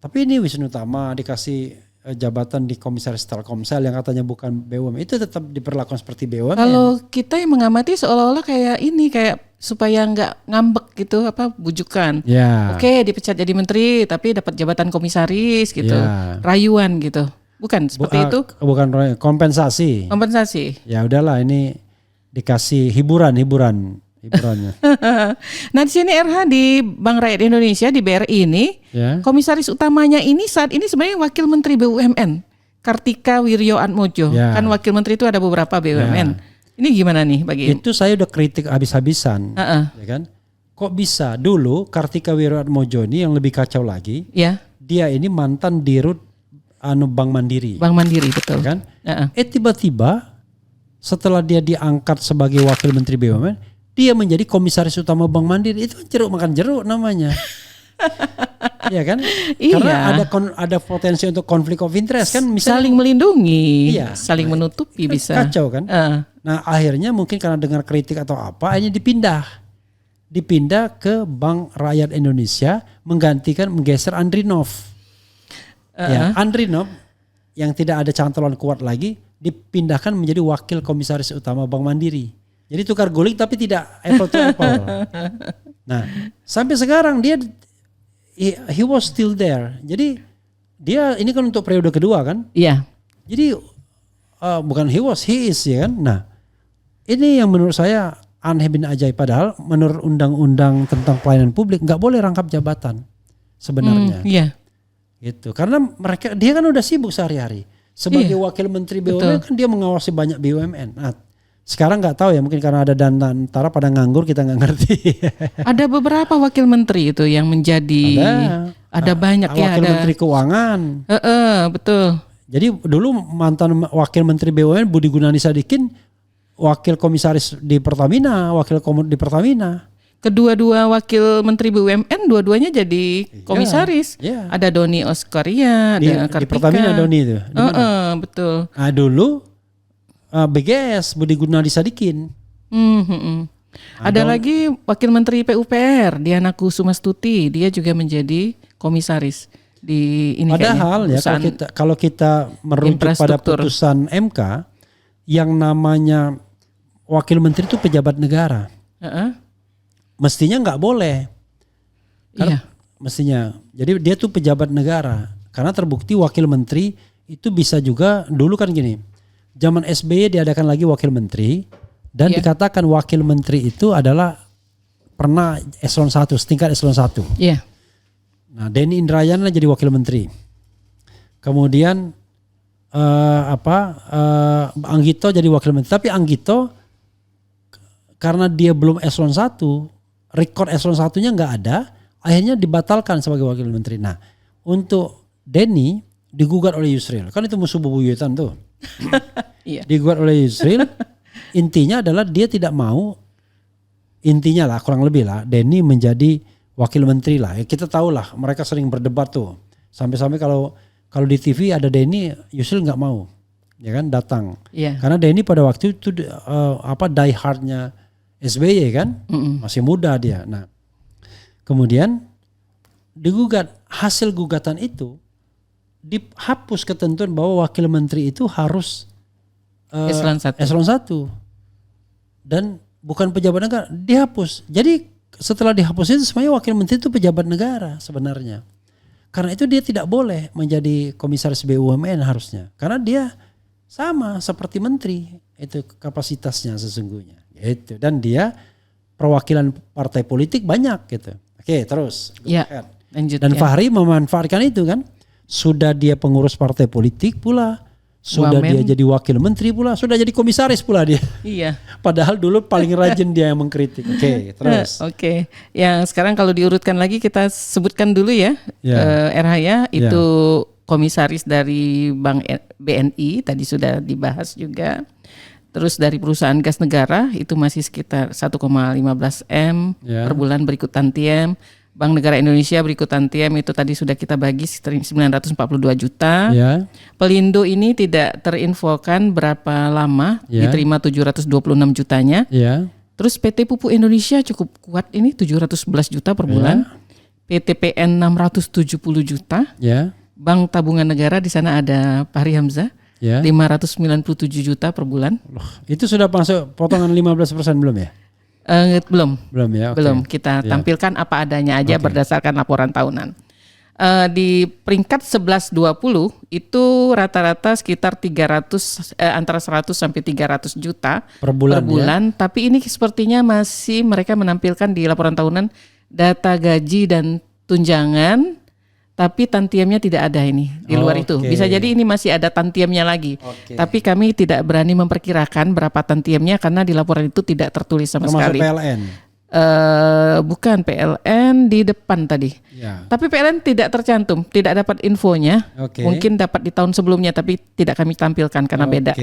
Tapi ini Wisnu Tama dikasih jabatan di komisaris Telkomsel yang katanya bukan BUMN, itu tetap diperlakukan seperti BUMN. Kalau kita yang mengamati seolah-olah kayak ini, kayak supaya nggak ngambek gitu, bujukan. Ya. Oke, dipecat jadi menteri tapi dapat jabatan komisaris gitu. Ya. Rayuan gitu. Bukan seperti itu? Bukan kompensasi. Kompensasi. Ya udahlah, ini dikasih hiburannya. Nah, di sini RH di Bank Rakyat Indonesia di BRI ini, Ya. komisaris utamanya ini saat ini sebenarnya Wakil Menteri BUMN, Kartika Wirjoatmojo. Ya. Kan wakil menteri itu ada beberapa BUMN. Ini gimana nih bagi? Itu saya udah kritik habis-habisan, ya kan? Kok bisa dulu Kartika Wirjoatmojo ini yang lebih kacau lagi, Ya, dia ini mantan dirut Bank Mandiri, Bank Mandiri betul. ya kan? Heeh. Tiba-tiba setelah dia diangkat sebagai wakil menteri BUMN, dia menjadi komisaris utama Bank Mandiri. Itu jeruk makan jeruk namanya. Iya kan? Iya. Karena ada potensi untuk konflik of interest kan, misalnya Saling melindungi, Iya. saling menutupi bisa. kacau kan? Nah, akhirnya mungkin karena dengar kritik atau apa, akhirnya dipindah ke Bank Rakyat Indonesia, menggeser Andrinov. Ya, Andrinov yang tidak ada cantolan kuat lagi dipindahkan menjadi wakil komisaris utama Bank Mandiri. Jadi tukar guling tapi tidak apple to apple. Nah, sampai sekarang he was still there. Jadi dia ini kan untuk periode kedua kan? Iya. Jadi bukan he is ya kan? Nah, ini yang menurut saya aneh bin ajaib, padahal menurut undang-undang tentang pelayanan publik nggak boleh rangkap jabatan sebenarnya. Iya. Gitu. Karena dia kan udah sibuk sehari-hari sebagai wakil menteri BUMN, kan dia mengawasi banyak BUMN. Nah, sekarang nggak tahu ya, mungkin karena ada dana antara pada nganggur, kita nggak ngerti. Ada beberapa wakil menteri itu yang menjadi ada banyak ya, wakil ada menteri keuangan. betul. Jadi dulu mantan wakil menteri BUMN Budi Gunadi Sadikin wakil komisaris di Pertamina, di Pertamina. Kedua-dua wakil menteri BUMN dua-duanya jadi komisaris. Iya. Ada Doni Oskaria, ada Kartika. Di Pertamina Doni itu. Di mana? Betul. Nah, dulu BGS Budi Gunadi Sadikin. Ada lagi wakil menteri PUPR Diana Kusumastuti, dia juga menjadi komisaris di ini. Padahal ya kalau kita merujuk pada putusan MK, yang namanya wakil menteri itu pejabat negara. Mestinya nggak boleh. Iya. Mestinya. Jadi dia tuh pejabat negara. Karena terbukti wakil menteri itu bisa juga, dulu kan gini. Zaman SBY diadakan lagi wakil menteri. Dan dikatakan wakil menteri itu adalah pernah eselon 1, setingkat eselon 1. Iya. Nah, Denny Indrayana jadi wakil menteri. Kemudian Anggito jadi wakil menteri. Tapi Anggito karena dia belum eselon 1, rekor eselon 1-nya nggak ada, akhirnya dibatalkan sebagai wakil menteri. Nah, untuk Denny digugat oleh Yusril. Kan itu musuh bebuyutan tuh. Iya. Digugat oleh Yusril. Intinya adalah dia tidak mau, intinya lah kurang lebih lah, Denny menjadi wakil menteri lah. Ya, kita tahu lah, mereka sering berdebat tuh. Sampai-sampai kalau di TV ada Denny, Yusril nggak mau, ya kan, datang. Iya. Karena Denny pada waktu itu die hardnya SBY kan, masih muda dia. Nah, kemudian digugat, hasil gugatan itu dihapus ketentuan bahwa wakil menteri itu harus eselon 1 dan bukan pejabat negara, dihapus. Jadi setelah dihapus itu semuanya wakil menteri itu pejabat negara sebenarnya. Karena itu dia tidak boleh menjadi komisaris BUMN harusnya. Karena dia sama seperti menteri, itu kapasitasnya sesungguhnya. Gitu. Dan dia perwakilan partai politik banyak gitu. Oke, terus. Ya, lanjut. Dan Fahri memanfaatkan itu kan. Sudah dia pengurus partai politik pula. Sudah dia jadi wakil menteri pula, sudah jadi komisaris pula dia. Iya. Padahal dulu paling rajin dia yang mengkritik. Oke, terus. Oke. Yang sekarang kalau diurutkan lagi kita sebutkan dulu ya, RH ya, itu komisaris dari Bank BNI tadi sudah dibahas juga. Terus dari perusahaan gas negara itu masih sekitar 1,15 M per bulan berikut tantiem. Bank Negara Indonesia berikut Tantiem itu tadi sudah kita bagi 942 juta. Ya. Pelindo ini tidak terinfokan berapa lama Ya. diterima 726 jutanya. Ya. Terus PT Pupuk Indonesia cukup kuat ini 711 juta per bulan. PT PN 670 juta. Ya. Bank Tabungan Negara di sana ada Fahri Hamzah. Ya. 597 juta per bulan. Loh, itu sudah masuk potongan 15% belum ya? Belum. Belum ya. Oke. Belum, kita tampilkan apa adanya aja berdasarkan laporan tahunan. Di peringkat 11-20 itu rata-rata sekitar 300 antara 100 sampai 300 juta Per bulan, tapi ini sepertinya masih mereka menampilkan di laporan tahunan data gaji dan tunjangan, tapi tantiemnya tidak ada ini di luar itu. Bisa jadi ini masih ada tantiemnya lagi. Tapi kami tidak berani memperkirakan berapa tantiemnya karena di laporan itu tidak tertulis sama termasuk sekali. PLN. Bukan PLN di depan tadi. Ya. Tapi PLN tidak tercantum, tidak dapat infonya. Mungkin dapat di tahun sebelumnya tapi tidak kami tampilkan karena beda.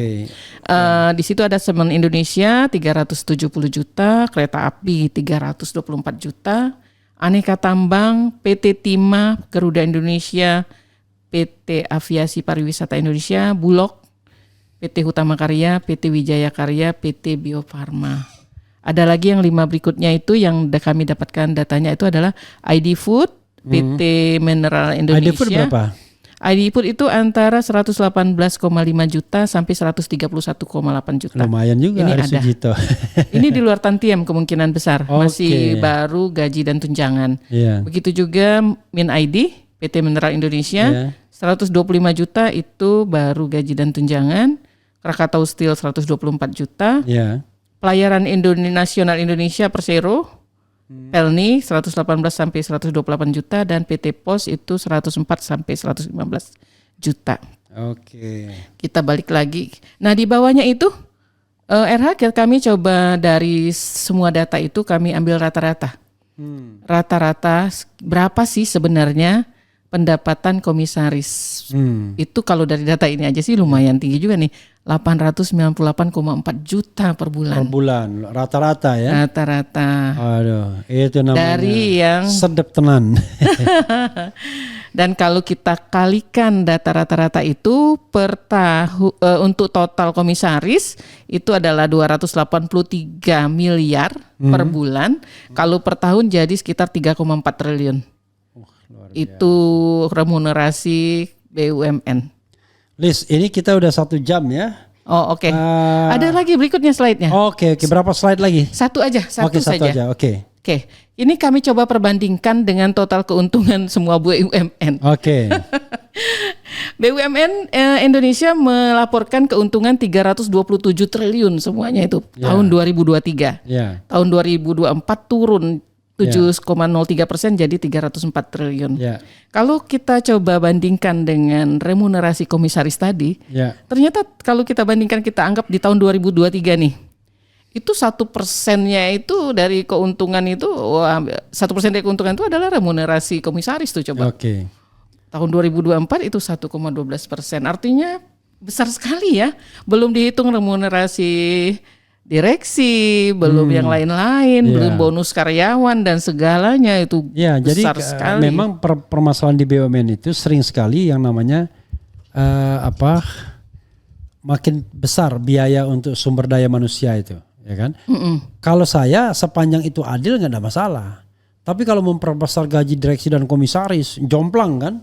Di situ ada Semen Indonesia 370 juta, Kereta Api 324 juta, Aneka Tambang, PT Timah, Garuda Indonesia, PT Aviasi Pariwisata Indonesia, Bulog, PT Hutama Karya, PT Wijaya Karya, PT Bio Farma. Ada lagi yang 5 berikutnya itu yang kami dapatkan datanya itu adalah ID Food, PT Mineral Indonesia. ID Food berapa? ID Food itu antara 118,5 juta sampai 131,8 juta. Lumayan juga Ini ada ada. Sujito. Ini di luar tantiem kemungkinan besar. Masih baru gaji dan tunjangan. Begitu juga Min ID, PT Mineral Indonesia, 125 juta itu baru gaji dan tunjangan. Krakatau Steel 124 juta. Pelayaran Nasional Indonesia Persero, Pelni 118 sampai 128 juta dan PT Pos itu 104 sampai 115 juta. Kita balik lagi. Nah, di bawahnya itu RH kami coba dari semua data itu kami ambil rata-rata. Rata-rata berapa sih sebenarnya pendapatan komisaris? Itu kalau dari data ini aja sih lumayan tinggi juga nih. 898,4 juta per bulan. Per bulan, rata-rata ya? Rata-rata. Aduh, itu namanya dari yang sedep tenan. Dan kalau kita kalikan data rata-rata itu per tahun untuk total komisaris itu adalah 283 miliar per bulan. Kalau per tahun jadi sekitar 3,4 triliun. Itu remunerasi BUMN. Lis, ini kita udah 1 jam ya. Oh oke. Ada lagi berikutnya slide-nya. Oke. Berapa slide lagi? Satu aja. Satu aja. Oke. Ini kami coba perbandingkan dengan total keuntungan semua BUMN. BUMN Indonesia melaporkan keuntungan 327 triliun semuanya itu tahun 2023. Tahun 2024 turun 7,03% jadi 304 triliun. Kalau kita coba bandingkan dengan remunerasi komisaris tadi, ternyata kalau kita bandingkan kita anggap di tahun 2023 nih, itu 1%-nya itu dari keuntungan itu, 1% dari keuntungan itu adalah remunerasi komisaris tuh coba. Tahun 2024 itu 1,12%, artinya besar sekali ya. Belum dihitung remunerasi direksi, belum yang lain-lain, belum bonus karyawan dan segalanya itu besar sekali. Memang permasalahan di BUMN itu sering sekali yang namanya makin besar biaya untuk sumber daya manusia itu, ya kan? Kalau saya sepanjang itu adil nggak ada masalah. Tapi kalau memperbesar gaji direksi dan komisaris, jomplang kan?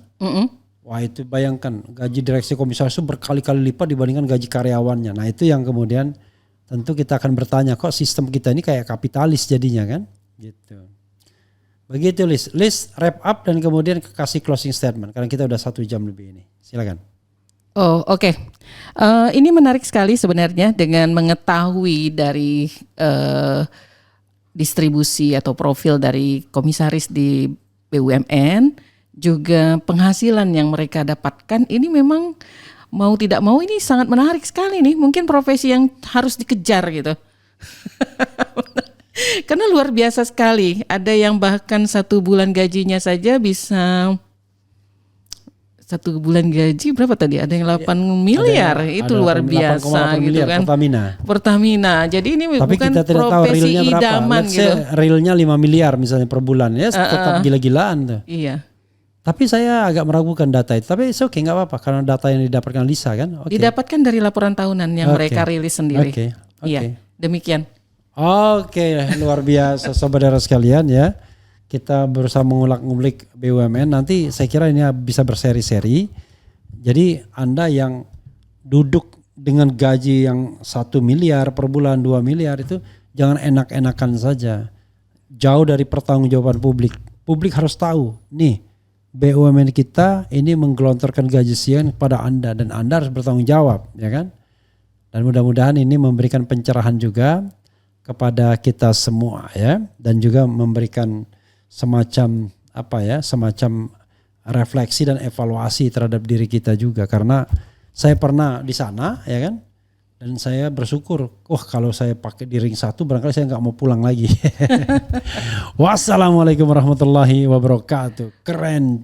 Wah itu bayangkan gaji direksi komisaris itu berkali-kali lipat dibandingkan gaji karyawannya. Nah itu yang kemudian tentu kita akan bertanya, kok sistem kita ini kayak kapitalis jadinya kan? Gitu. Begitu Liz wrap up dan kemudian kasih closing statement karena kita udah 1 jam lebih ini. Silakan. Oh oke. Ini menarik sekali sebenarnya dengan mengetahui dari distribusi atau profil dari komisaris di BUMN, juga penghasilan yang mereka dapatkan ini memang mau tidak mau ini sangat menarik sekali nih. Mungkin profesi yang harus dikejar gitu. Karena luar biasa sekali. Ada yang bahkan 1 bulan gajinya saja bisa satu bulan gaji berapa tadi? Ada yang 8 miliar, itu ada luar 8,8 biasa gitu miliar kan. Pertamina. Jadi ini Tapi bukan kita tidak tahu profesi realnya berapa. idaman Let's gitu. say realnya 5 miliar misalnya per bulan ya, tetap gila-gilaan tuh. Iya. Tapi saya agak meragukan data itu. Tapi oke, nggak apa-apa karena data yang didapatkan Lisa kan. Oke. Didapatkan dari laporan tahunan yang mereka rilis sendiri. Oke. Iya, demikian. Oke, luar biasa saudara sekalian ya. Kita berusaha mengulik BUMN. Nanti saya kira ini bisa berseri-seri. Jadi Anda yang duduk dengan gaji yang 1 miliar per bulan, 2 miliar itu jangan enak-enakan saja. Jauh dari pertanggungjawaban publik. Publik harus tahu, nih BUMN kita ini menggelontorkan gaji siang kepada Anda dan Anda harus bertanggung jawab, ya kan? Dan mudah-mudahan ini memberikan pencerahan juga kepada kita semua ya, dan juga memberikan semacam semacam refleksi dan evaluasi terhadap diri kita juga, karena saya pernah di sana ya kan, dan saya bersyukur kalau saya pakai di ring 1 barangkali saya nggak mau pulang lagi. Wassalamualaikum warahmatullahi wabarakatuh. Keren.